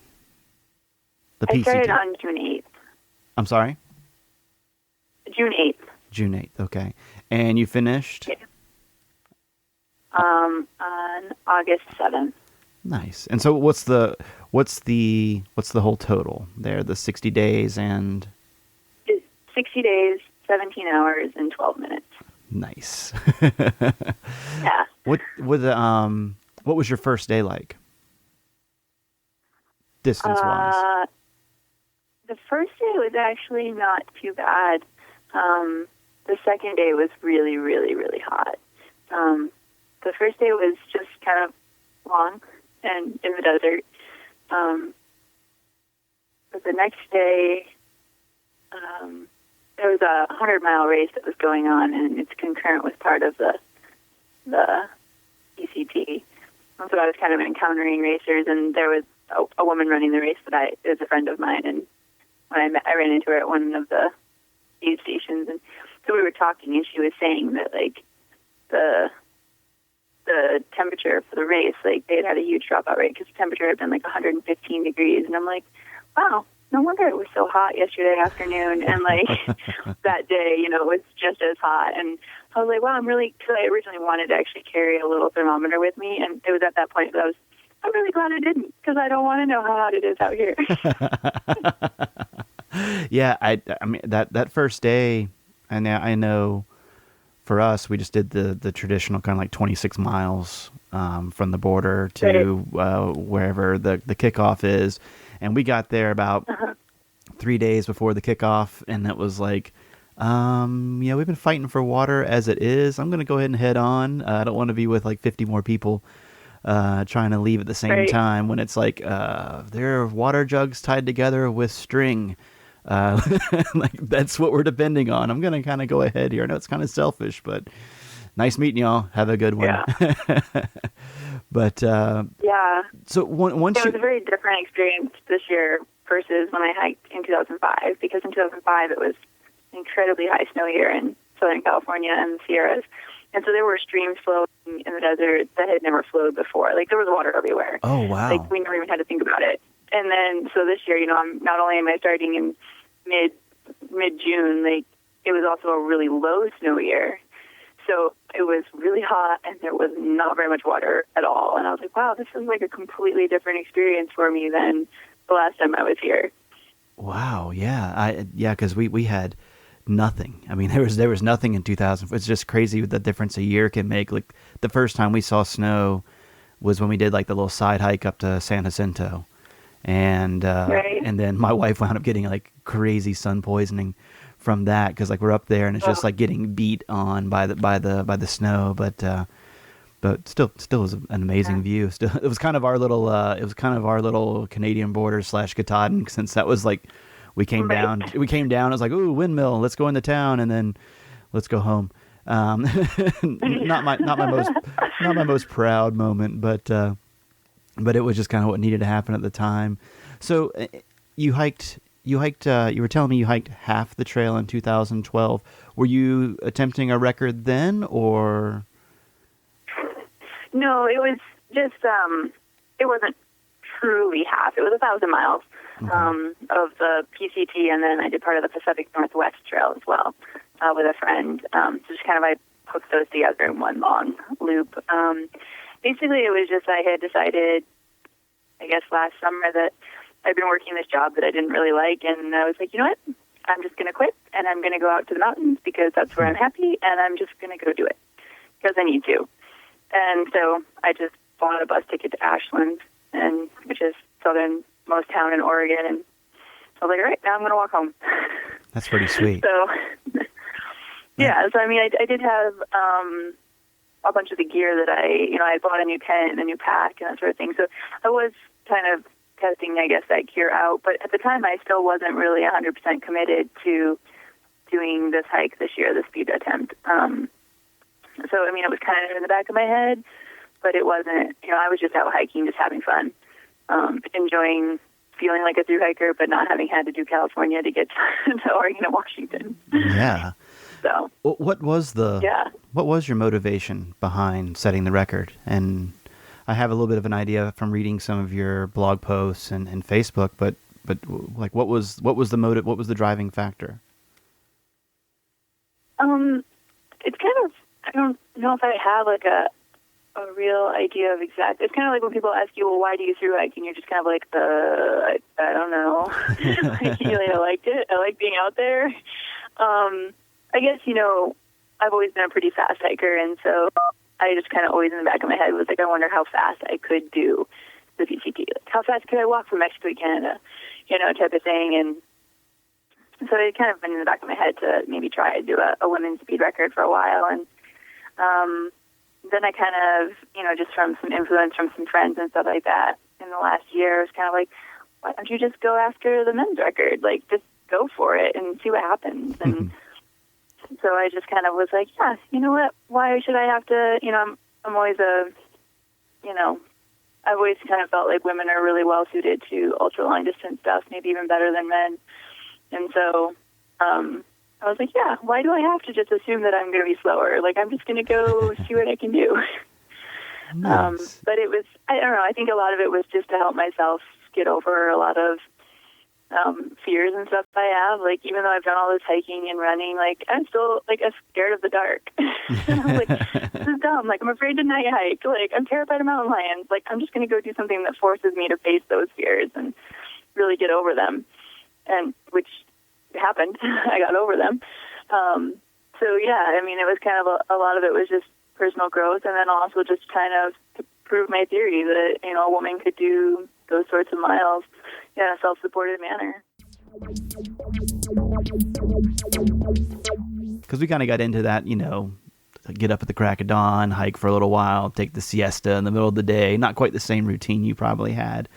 The I PCT. started on June 8th. I'm sorry? June 8th. June 8th, okay. And you finished? Yeah. On August 7th. Nice. And so what's the whole total there? The 60 days and It's 60 days, 17 hours, and 12 minutes. nice. Yeah. What was your first day like? Distance wise? The first day was actually not too bad. The second day was really, really, really hot. The first day was just kind of long and in the desert. But the next day, there was a 100-mile race that was going on, and it's concurrent with part of the ECT. And so I was kind of encountering racers, and there was a woman running the race that is a friend of mine, and when I ran into her at one of the aid stations, and so we were talking, and she was saying that like the temperature for the race, like they had a huge dropout rate because the temperature had been like 115 degrees, and I'm like, wow, no wonder it was so hot yesterday afternoon, and like that day, it was just as hot, and I was like, wow, because I originally wanted to actually carry a little thermometer with me, and it was at that point that I'm really glad I didn't, because I don't want to know how hot it is out here. Yeah, I mean that first day, and I know for us, we just did the traditional kind of like 26 miles from the border to wherever the kickoff is, and we got there about 3 days before the kickoff, and it was like, we've been fighting for water as it is. I'm going to go ahead and head on. I don't want to be with like 50 more people trying to leave at the same time when it's like there are water jugs tied together with string. Like that's what we're depending on. I'm going to kind of go ahead here. I know it's kind of selfish, but nice meeting y'all. Have a good one. Yeah. But yeah. So once it was a very different experience this year versus when I hiked in 2005, because in 2005 it was incredibly high snow here in Southern California and the Sierras. And so there were streams flowing in the desert that had never flowed before. Like there was water everywhere. Oh, wow. Like we never even had to think about it. And then, so this year, I'm not only am I starting in mid-June, like it was also a really low snow year. So it was really hot and there was not very much water at all. And I was like, wow, this is like a completely different experience for me than the last time I was here. Wow. Yeah. Cause we had nothing. I mean, there was nothing in 2000. It's just crazy what the difference a year can make. Like the first time we saw snow was when we did like the little side hike up to San Jacinto. And and then my wife wound up getting like crazy sun poisoning from that, because like we're up there and it's just like getting beat on by the snow, but still was an amazing view. Still, it was kind of our little Canadian border / Katahdin, since that was like we came down. It was like, ooh, windmill, let's go into town and then let's go home. Not my most proud moment, but it was just kind of what needed to happen at the time. So you hiked you hiked, you were telling me you hiked half the trail in 2012. Were you attempting a record then, or? No, it was just, it wasn't truly half. It was 1,000 miles of the PCT, and then I did part of the Pacific Northwest Trail as well with a friend. So just kind of I hooked those together in one long loop. Basically, it was just I had decided, I guess last summer, that I'd been working this job that I didn't really like, and I was like, you know what? I'm just going to quit, and I'm going to go out to the mountains because that's where I'm happy, and I'm just going to go do it because I need to. And so I just bought a bus ticket to Ashland, and which is southernmost town in Oregon, and I was like, all right, now I'm going to walk home. That's pretty sweet. So, yeah, so I mean, I did have a bunch of the gear that I bought a new tent and a new pack and that sort of thing. So I was kind of testing, I guess, that gear out. But at the time, I still wasn't really 100% committed to doing this hike this year, the speed attempt. So, I mean, it was kind of in the back of my head, but it wasn't, I was just out hiking, just having fun, enjoying feeling like a thru-hiker, but not having had to do California to get to Oregon and Washington. Yeah. So what was your motivation behind setting the record? And I have a little bit of an idea from reading some of your blog posts and Facebook, but like what was the motive? What was the driving factor? It's kind of, I don't know if I have like a real idea of exact. It's kind of like when people ask you, well, why do you thru-hike? And you're just kind of like, I don't know. I liked it. I like being out there. I guess, I've always been a pretty fast hiker, and so I just kind of always in the back of my head was like, I wonder how fast I could do the PCT. Like, how fast could I walk from Mexico to Canada, type of thing. And so it kind of been in the back of my head to maybe try to do a women's speed record for a while. And then I kind of, just from some influence from some friends and stuff like that in the last year, was kind of like, why don't you just go after the men's record? Like, just go for it and see what happens. And so I just kind of was like, yeah, you know what? Why should I have to, I'm always I've always kind of felt like women are really well suited to ultra long distance stuff, maybe even better than men. And so I was like, yeah, why do I have to just assume that I'm going to be slower? Like, I'm just going to go see what I can do. Nice. But it was, I don't know, I think a lot of it was just to help myself get over a lot of fears and stuff I have. Like, even though I've done all this hiking and running, like, I'm still, like, scared of the dark. And I'm like, this is dumb. Like, I'm afraid to night hike. Like, I'm terrified of mountain lions. Like, I'm just going to go do something that forces me to face those fears and really get over them. And which happened. I got over them. So, yeah, I mean, it was kind of a lot of it was just personal growth, and then also just kind of to prove my theory that, a woman could do those sorts of miles in a self-supported manner. Because we kind of got into that, get up at the crack of dawn, hike for a little while, take the siesta in the middle of the day. Not quite the same routine you probably had,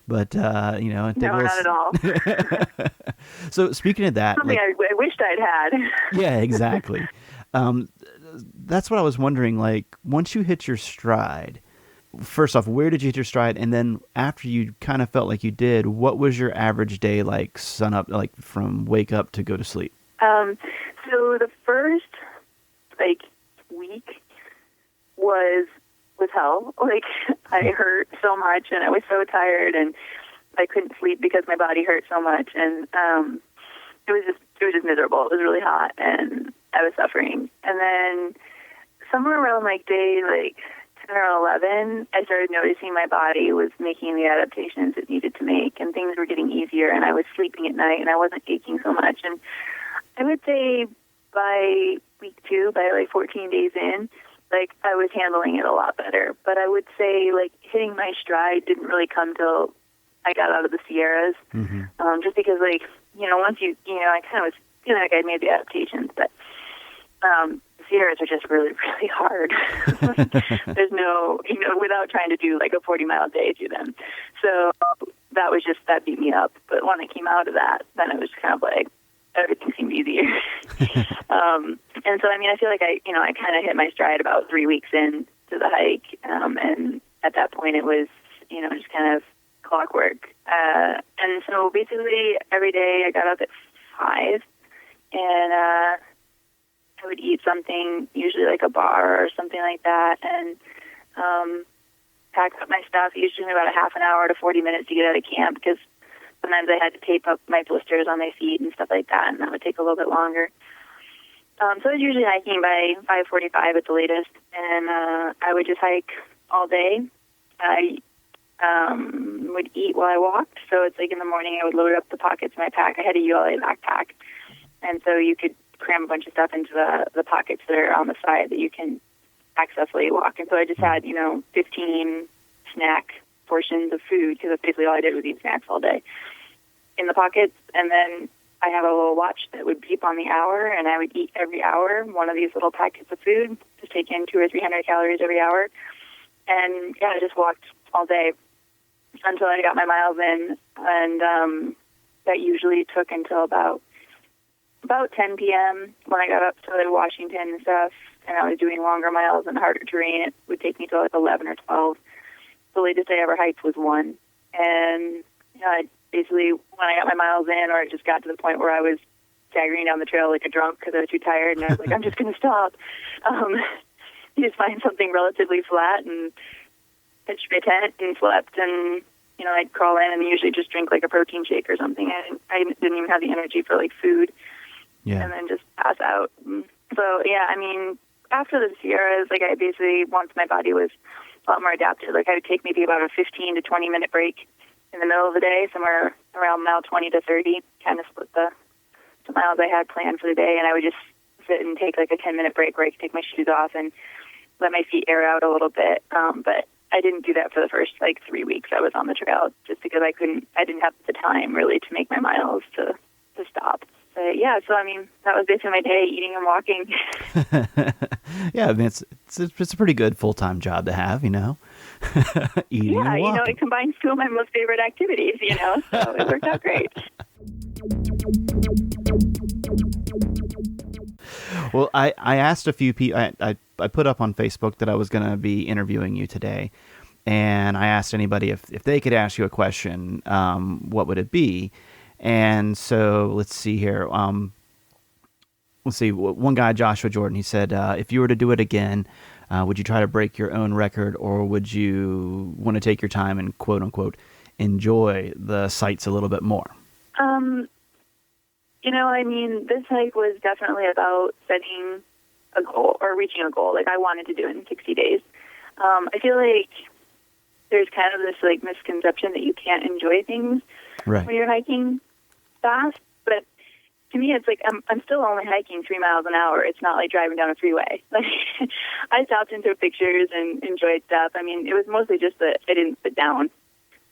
but, take no, not at all. So speaking of that... Something I wished I'd had. Yeah, exactly. That's what I was wondering, like, once you hit your stride, first off, where did you hit your stride? And then after you kind of felt like you did, what was your average day like, sun up, like from wake up to go to sleep? So the first, week was hell. Like, I hurt so much, and I was so tired, and I couldn't sleep because my body hurt so much, and it was just miserable. It was really hot, and I was suffering. And then somewhere around day 10 or 11, I started noticing my body was making the adaptations it needed to make, and things were getting easier, and I was sleeping at night, and I wasn't aching so much. And I would say by week 2, by 14 days in, I was handling it a lot better. But I would say hitting my stride didn't really come till I got out of the Sierras. Mm-hmm. Just because once I kind of was feeling like I'd made the adaptations, but the Sierras are just really, really hard. There's no, without trying to do a 40-mile day through them. So that beat me up. But when I came out of that, then it was kind of everything seemed easier. And so, I feel like I kind of hit my stride about 3 weeks into the hike. And at that point it was, just kind of clockwork. And so basically every day I got up at 5 and I would eat something, usually like a bar or something like that, and pack up my stuff. It usually took me about a half an hour to 40 minutes to get out of camp because sometimes I had to tape up my blisters on my feet and stuff like that, and that would take a little bit longer. So I was usually hiking by 5:45 at the latest, and I would just hike all day. I would eat while I walked, so it's like in the morning I would load up the pockets of my pack. I had a ULA backpack, and so you could cram a bunch of stuff into the pockets that are on the side that you can access while you walk. And so I just had, 15 snack portions of food, because that's basically all I did was eat snacks all day, in the pockets. And then I had a little watch that would beep on the hour, and I would eat every hour one of these little packets of food, just take in 200 or 300 calories every hour. And yeah, I just walked all day until I got my miles in, and that usually took until about 10 p.m. when I got up to Washington and stuff, and I was doing longer miles and harder terrain. It would take me to like 11 or 12. The latest I ever hiked was 1. And I basically, when I got my miles in, or it just got to the point where I was staggering down the trail like a drunk because I was too tired, and I was like, I'm just going to stop. You just find something relatively flat and pitched my tent and slept, and I'd crawl in and usually just drink like a protein shake or something. I didn't even have the energy for like food. Yeah. And then just pass out. So yeah, I mean, after the Sierras, like I basically, once my body was a lot more adapted, like I would take maybe about a 15 to 20 minute break in the middle of the day, somewhere around mile 20 to 30, kind of split the miles I had planned for the day, and I would just sit and take like a 10-minute break where I could take my shoes off and let my feet air out a little bit. But I didn't do that for the first like 3 weeks I was on the trail, just because I didn't have the time really to make my miles to stop. But yeah, so I mean, that was basically my day, eating and walking. Yeah, I mean, it's a pretty good full-time job to have, eating and walking. It combines two of my most favorite activities, so it worked out great. Well, I asked a few people, I put up on Facebook that I was going to be interviewing you today, and I asked anybody if they could ask you a question, what would it be? And so let's see here. Let's see. One guy, Joshua Jordan, he said, if you were to do it again, would you try to break your own record, or would you want to take your time and quote unquote enjoy the sights a little bit more? This hike was definitely about setting a goal or reaching a goal. Like I wanted to do it in 60 days. I feel like there's kind of this like misconception that you can't enjoy things when you're hiking fast, but to me it's like I'm still only hiking 3 miles an hour. It's not like driving down a freeway. Like I stopped and took pictures and enjoyed stuff. I mean, it was mostly just that I didn't sit down.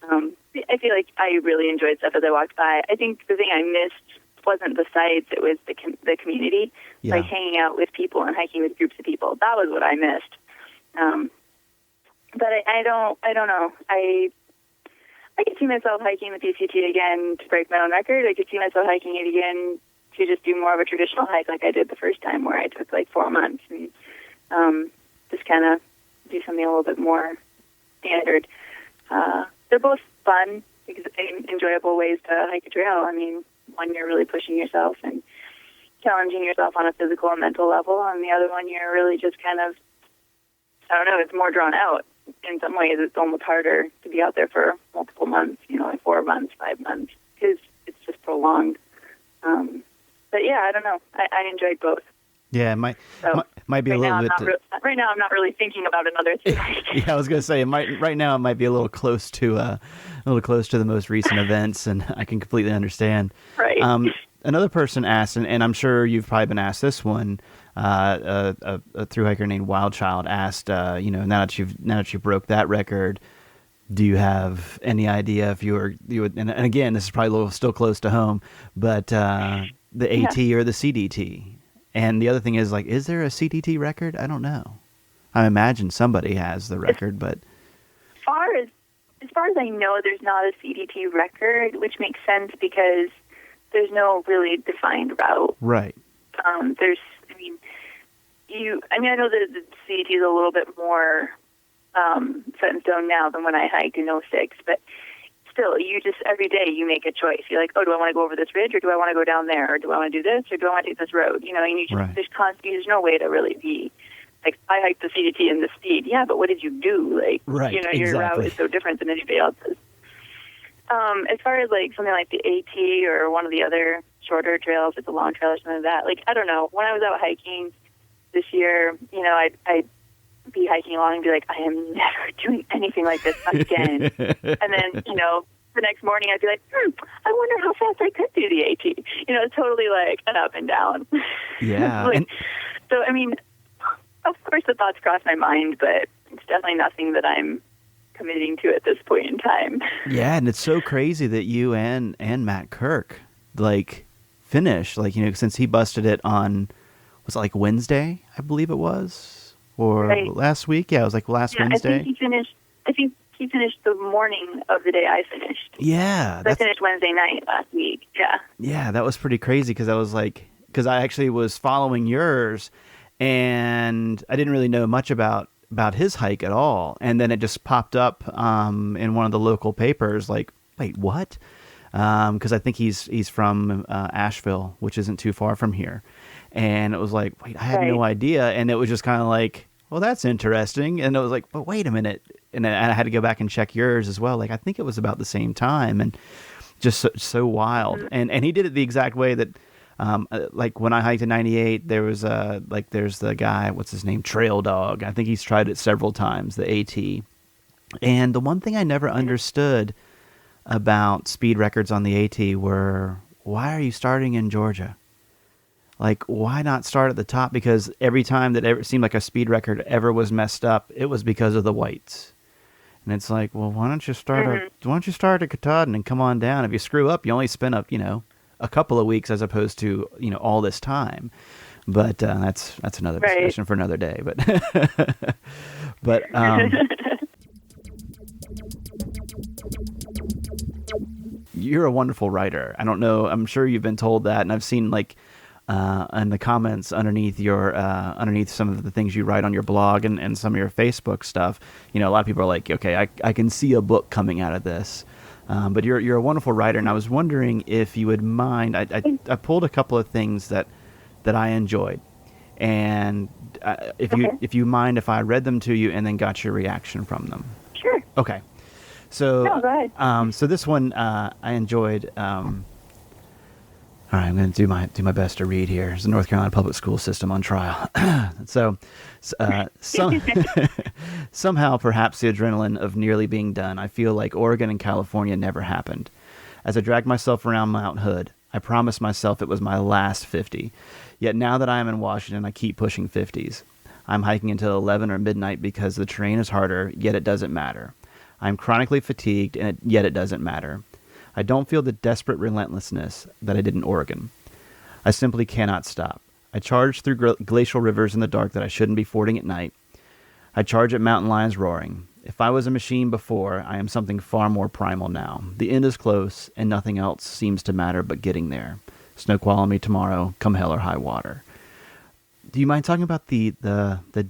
I feel like I really enjoyed stuff as I walked by. I think the thing I missed wasn't the sights, it was the community, like hanging out with people and hiking with groups of people. That was what I missed. But I don't know. I could see myself hiking the PCT again to break my own record. I could see myself hiking it again to just do more of a traditional hike like I did the first time, where I took like 4 months and just kind of do something a little bit more standard. They're both fun, enjoyable ways to hike a trail. I mean, one, you're really pushing yourself and challenging yourself on a physical and mental level, and the other one, you're really just kind of, it's more drawn out. In some ways, it's almost harder to be out there for multiple months, like 4 months, 5 months, because it's just prolonged. But yeah, I don't know. I enjoyed both. Yeah, it might be a little bit. Right now, I'm not really thinking about another thing. Yeah, I was going to say right now it might be a little close to the most recent events, and I can completely understand. Right. Another person asked, and I'm sure you've probably been asked this one. A thru-hiker named Wildchild asked, now that you broke that record, do you have any idea if you would? And again, this is probably still close to home, but the AT or the CDT. And the other thing is, like, is there a CDT record? I don't know. I imagine somebody has the record, but as far as I know, there's not a CDT record, which makes sense because there's no really defined route. Right. I know that the CDT is a little bit more set in stone now than when I hiked in '06, but still, you just, every day you make a choice. You're like, oh, do I want to go over this ridge, or do I want to go down there, or do I want to do this, or do I want to take this road? You know, and you just, there's no way to really be, like, I hiked the CDT and the speed. Yeah, but what did you do? Like, right, you know, your route is so different than anybody else's. As far as, like, something like the AT or one of the other shorter trails, like the long trail or something like that, like, I don't know. When I was out hiking this year, you know, I'd be hiking along and be like, I am never doing anything like this again. And then, you know, the next morning I'd be like, I wonder how fast I could do the AT. You know, it's totally like an up and down. Yeah. Like, so, I mean, of course the thoughts cross my mind, but it's definitely nothing that I'm committing to at this point in time. Yeah, and it's so crazy that you and Matt Kirk, like, finished, like, you know, since he busted it on, was it like Wednesday, I believe it was? Or last week? Yeah, it was like last Wednesday. I think he finished the morning of the day I finished. Yeah. I finished Wednesday night last week. Yeah. Yeah, that was pretty crazy because I was like, because I actually was following yours and I didn't really know much about his hike at all. And then it just popped up in one of the local papers like, wait, what? Because I think he's from Asheville, which isn't too far from here. And it was like, wait, I had no idea. And it was just kind of like, well, that's interesting. And it was like, but wait a minute. And I had to go back and check yours as well. Like, I think it was about the same time and just so wild. Mm-hmm. And he did it the exact way that, like when I hiked in 98, there was there's the guy, what's his name? Trail Dog. I think he's tried it several times, the AT. And the one thing I never understood about speed records on the AT were, why are you starting in Georgia? Like, why not start at the top? Because every time that ever seemed like a speed record ever was messed up, it was because of the whites. And it's like, well, why don't you start at Katahdin and come on down? If you screw up, you only spend up, you know, a couple of weeks as opposed to, you know, all this time. But that's another discussion for another day. But you're a wonderful writer. I don't know. I'm sure you've been told that, and I've seen like in the comments underneath your underneath some of the things you write on your blog and some of your Facebook stuff. You know, a lot of people are like, okay, I can see a book coming out of this. But you're a wonderful writer, and I was wondering if you would mind. I pulled a couple of things that I enjoyed, and if you mind if I read them to you and then got your reaction from them. Sure. Okay. So, no, go ahead. So this one I enjoyed. All right, I'm going to do my best to read here. It's the North Carolina public school system on trial. So, somehow, perhaps the adrenaline of nearly being done, I feel like Oregon and California never happened. As I dragged myself around Mount Hood, I promised myself it was my last 50. Yet now that I am in Washington, I keep pushing 50s. I'm hiking until 11 or midnight because the terrain is harder, yet it doesn't matter. I'm chronically fatigued, and yet it doesn't matter. I don't feel the desperate relentlessness that I did in Oregon. I simply cannot stop. I charge through glacial rivers in the dark that I shouldn't be fording at night. I charge at mountain lions roaring. If I was a machine before, I am something far more primal now. The end is close, and nothing else seems to matter but getting there. Snoqual on me tomorrow, come hell or high water. Do you mind talking about the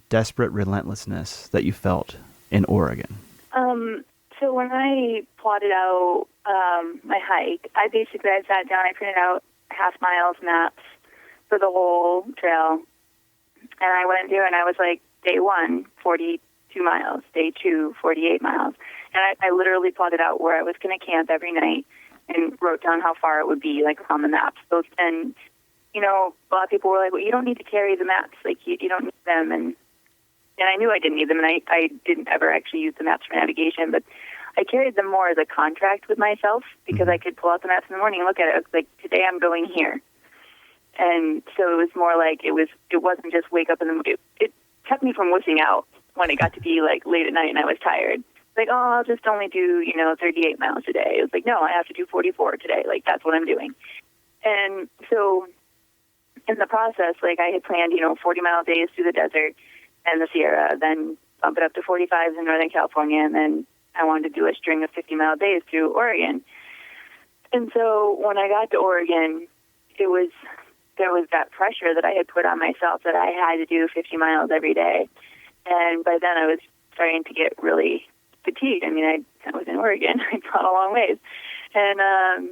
desperate relentlessness that you felt in Oregon? So when I plotted out my hike, I sat down, I printed out half miles maps for the whole trail, and I went through and I was like, day 1, 42 miles, day 2, 48 miles, and I literally plotted out where I was going to camp every night and wrote down how far it would be, like, on the maps. And, you know, a lot of people were like, well, you don't need to carry the maps, like, you don't need them, and I knew I didn't need them, and I didn't ever actually use the maps for navigation, but I carried them more as a contract with myself because I could pull out the maps in the morning and look at it. It was like, today I'm going here. And so it was more like it wasn't just wake up in the morning. It kept me from wussing out when it got to be like late at night and I was tired. Like, oh, I'll just only do, 38 miles a day. It was like, no, I have to do 44 today. Like, that's what I'm doing. And so in the process, like, I had planned, 40-mile days through the desert and the Sierra, then bump it up to 45s in Northern California, and then I wanted to do a string of 50-mile days through Oregon. And so when I got to Oregon, there was that pressure that I had put on myself that I had to do 50 miles every day. And by then I was starting to get really fatigued. I mean, I was in Oregon. I'd gone a long ways. And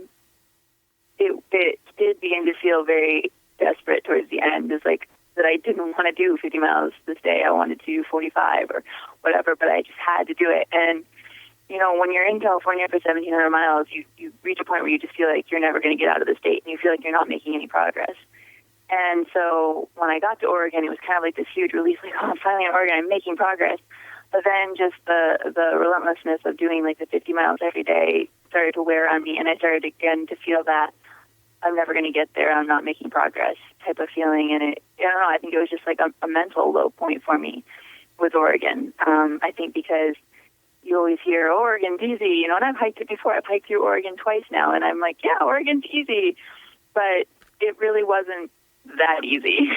it did begin to feel very desperate towards the end. It's like that I didn't want to do 50 miles this day. I wanted to do 45 or whatever, but I just had to do it. And, you know, when you're in California for 1,700 miles, you reach a point where you just feel like you're never going to get out of the state, and you feel like you're not making any progress. And so when I got to Oregon, it was kind of like this huge relief, like, oh, I'm finally in Oregon, I'm making progress. But then just the relentlessness of doing like the 50 miles every day started to wear on me, and I started again to feel that I'm never going to get there, I'm not making progress type of feeling. And I don't know, I think it was just like a mental low point for me with Oregon. I think because you always hear, oh, Oregon's easy, you know, and I've hiked it before. I've hiked through Oregon twice now, and I'm like, yeah, Oregon's easy. But it really wasn't that easy.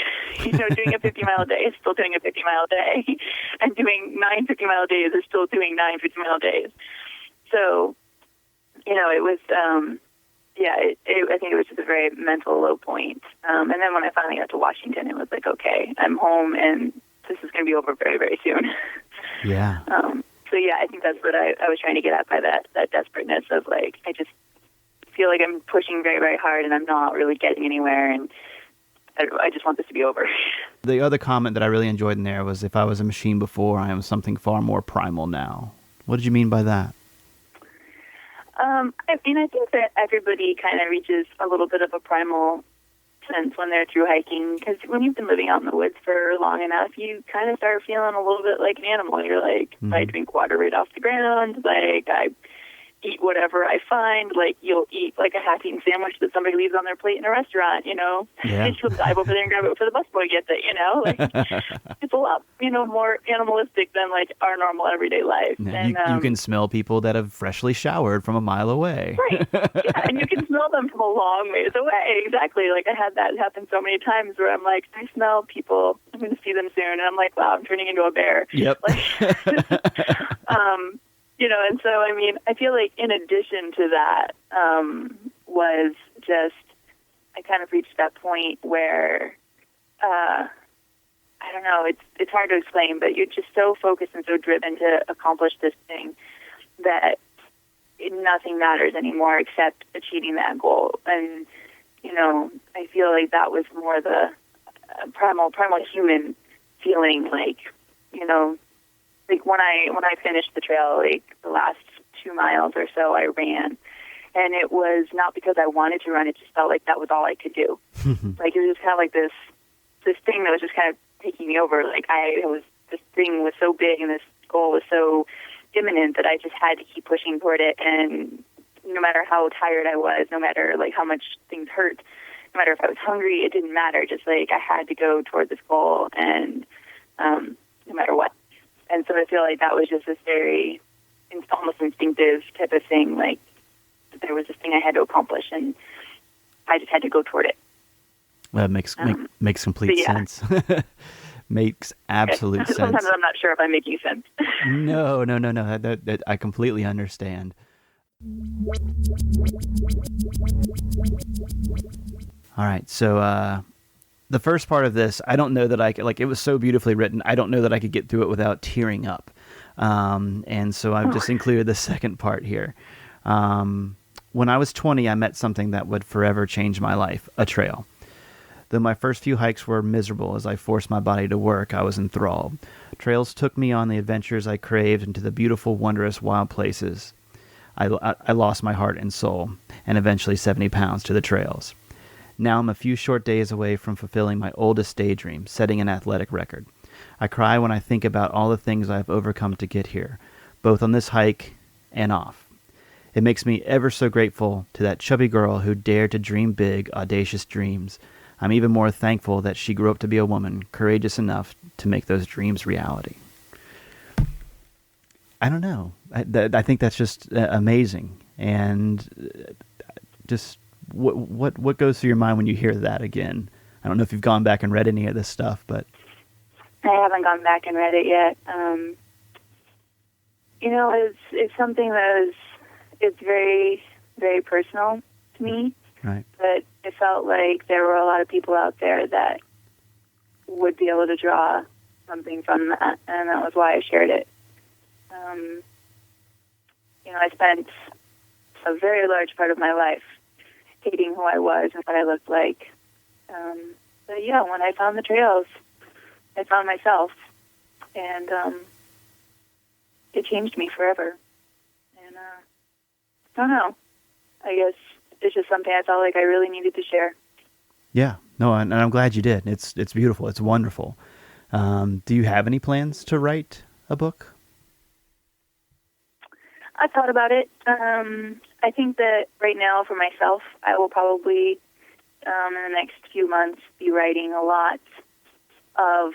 You know, doing a 50-mile day is still doing a 50-mile day, and doing 9 50-mile days is still doing 9 50-mile days. So, you know, it was, I think it was just a very mental low point. And then when I finally got to Washington, it was like, okay, I'm home, and this is going to be over very, very soon. Yeah. So, yeah, I think that's what I was trying to get at by that desperateness of, like, I just feel like I'm pushing very, very hard, and I'm not really getting anywhere, and I just want this to be over. The other comment that I really enjoyed in there was, if I was a machine before, I am something far more primal now. What did you mean by that? I mean, I think that everybody kind of reaches a little bit of a primal sense when they're through hiking, because when you've been living out in the woods for long enough, you kind of start feeling a little bit like an animal. You're like, I drink water right off the ground, like I eat whatever I find, like you'll eat like a half-eaten sandwich that somebody leaves on their plate in a restaurant, you know, and she'll dive over there and grab it before the busboy gets it, you know, like it's a lot, you know, more animalistic than like our normal everyday life. Yeah, and you can smell people that have freshly showered from a mile away. Right. Yeah, and you can smell them from a long ways away. Exactly. Like I had that happen so many times where I'm like, I smell people, I'm going to see them soon, and I'm like, wow, I'm turning into a bear. Yep. Like, you know, and so, I mean, I feel like in addition to that was just, I kind of reached that point where, I don't know, it's hard to explain, but you're just so focused and so driven to accomplish this thing that nothing matters anymore except achieving that goal. And, you know, I feel like that was more the primal human feeling, like, you know, like when I finished the trail, like the last 2 miles or so, I ran, and it was not because I wanted to run. It just felt like that was all I could do. Like it was just kind of like this thing that was just kind of taking me over. Like this thing was so big, and this goal was so imminent that I just had to keep pushing toward it. And no matter how tired I was, no matter like how much things hurt, no matter if I was hungry, it didn't matter. Just like I had to go toward this goal, and no matter what. And so I feel like that was just this very almost instinctive type of thing. Like there was this thing I had to accomplish, and I just had to go toward it. Well, that makes complete sense. Makes absolute sense. Sometimes I'm not sure if I'm making sense. No. That I completely understand. All right, so the first part of this, I don't know that I could, like, it was so beautifully written, I don't know that I could get through it without tearing up. And so I've just included the second part here. When I was 20, I met something that would forever change my life, a trail. Though my first few hikes were miserable as I forced my body to work, I was enthralled. Trails took me on the adventures I craved into the beautiful, wondrous, wild places. I lost my heart and soul, and eventually 70 pounds to the trails. Now I'm a few short days away from fulfilling my oldest daydream, setting an athletic record. I cry when I think about all the things I've overcome to get here, both on this hike and off. It makes me ever so grateful to that chubby girl who dared to dream big, audacious dreams. I'm even more thankful that she grew up to be a woman, courageous enough to make those dreams reality. I don't know. I think that's just amazing. And just what goes through your mind when you hear that again? I don't know if you've gone back and read any of this stuff, but I haven't gone back and read it yet. You know, it's something it's very, very personal to me. Right. But it felt like there were a lot of people out there that would be able to draw something from that, and that was why I shared it. I spent a very large part of my life hating who I was and what I looked like. But yeah, when I found the trails, I found myself, and it changed me forever. And I don't know. I guess it's just something I felt like I really needed to share. Yeah, no, and I'm glad you did. It's beautiful. It's wonderful. Do you have any plans to write a book? I thought about it. I think that right now for myself, I will probably, in the next few months, be writing a lot of,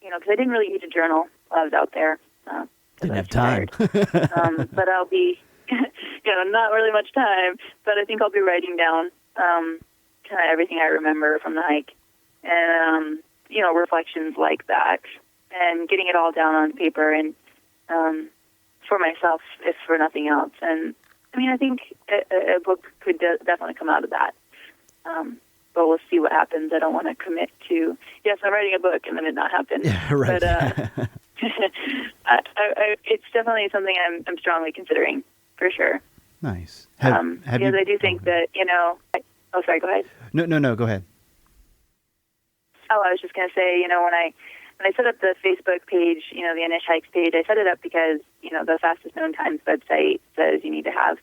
because I didn't really get to journal while I was out there. Didn't have time. But I'll be, not really much time, but I think I'll be writing down kind of everything I remember from the hike and, reflections like that and getting it all down on paper and for myself, if for nothing else. And, I think a book could definitely come out of that. But we'll see what happens. I don't want to commit to, yes, I'm writing a book and then it not happen. Yeah, right. But it's definitely something I'm strongly considering, for sure. Nice. Because I do think that, oh, sorry, go ahead. No, go ahead. Oh, I was just going to say, when I set up the Facebook page, the Anish Hikes page, I set it up because, the Fastest Known Times website says you need to have,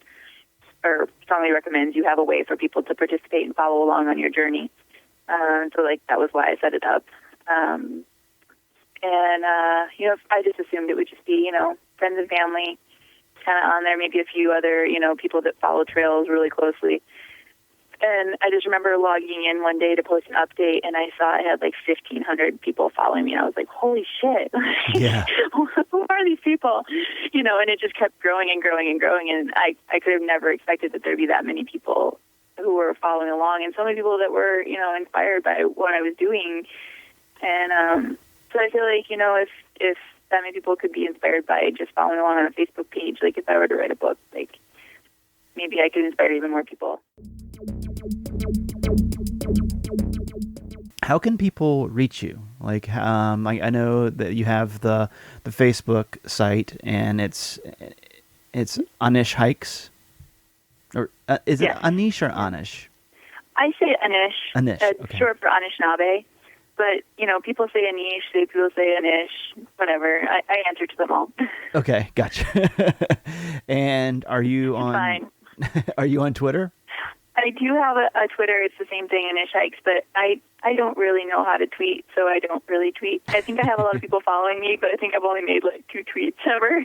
or strongly recommends you have a way for people to participate and follow along on your journey. So, that was why I set it up. And I just assumed it would just be, friends and family kind of on there, maybe a few other, people that follow trails really closely. And I just remember logging in one day to post an update, and I saw I had 1,500 people following me. And I was like, holy shit. Yeah. Who are these people? And it just kept growing and growing and growing. And I could have never expected that there'd be that many people who were following along and so many people that were, inspired by what I was doing. And so I feel like, if that many people could be inspired by just following along on a Facebook page, if I were to write a book, maybe I could inspire even more people. How can people reach you? I know that you have the Facebook site, and it's Anish Hikes, or is it Anish or Anish? I say Anish. Anish, okay. Short for Anishinaabe. But, people say Anish, people say Anish, whatever. I answer to them all. Okay, gotcha. And are you on? Are you on Twitter? I do have a Twitter. It's the same thing, Anish Hikes, but I don't really know how to tweet, so I don't really tweet. I think I have a lot of people following me, but I think I've only made 2 tweets ever.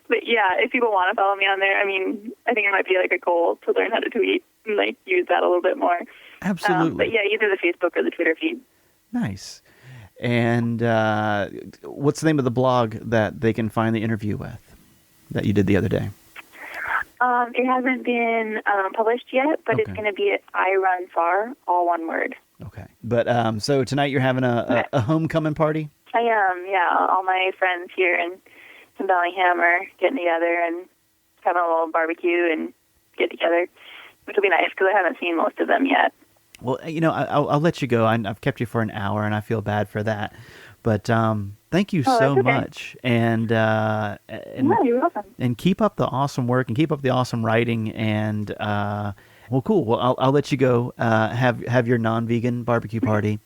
But yeah, if people want to follow me on there, I think it might be a goal to learn how to tweet and use that a little bit more. Absolutely. But yeah, either the Facebook or the Twitter feed. Nice. And what's the name of the blog that they can find the interview with that you did the other day? It hasn't been published yet, but It's going to be at I Run Far, all one word. Okay. But so tonight you're having a homecoming party? I am, yeah. All my friends here in Bellingham are getting together and having a little barbecue and get together, which will be nice because I haven't seen most of them yet. Well, I'll let you go. I've kept you for an hour, and I feel bad for that. But thank you so much, and you're welcome. And keep up the awesome work, and keep up the awesome writing, and well, cool. Well, I'll let you go. Have your non-vegan barbecue party,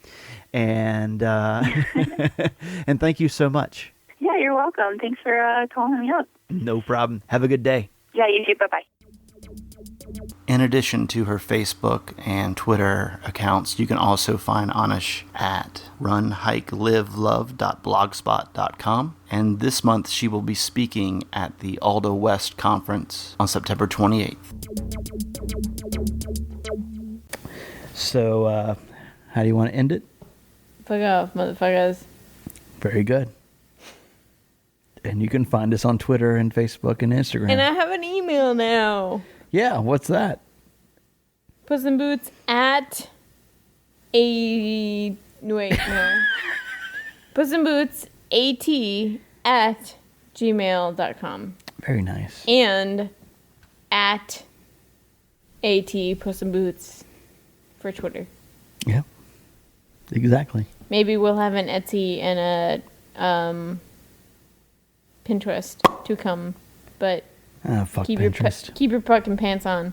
and and thank you so much. Yeah, you're welcome. Thanks for calling me up. No problem. Have a good day. Yeah, you too. Bye-bye. In addition to her Facebook and Twitter accounts, you can also find Anish at runhikelivlove.blogspot.com. And this month she will be speaking at the Aldo West Conference on September 28th. So, how do you want to end it? Fuck off, motherfuckers. Very good. And you can find us on Twitter and Facebook and Instagram. And I have an email now. Yeah, what's that? Puss in Boots at Puss in Boots at gmail.com. Very nice. And at Puss in Boots for Twitter. Yep. Exactly. Maybe we'll have an Etsy and a Pinterest to come, but Fuck keep Pinterest. keep your fucking pants on.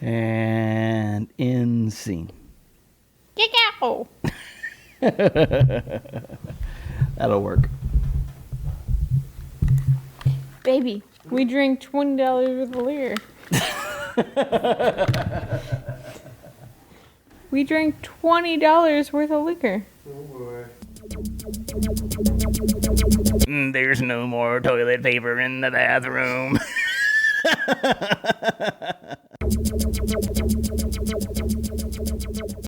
And end scene. Geek-ow! That'll work. Baby, we drank $20 worth of liquor. We drank $20 worth of liquor. There's no more toilet paper in the bathroom.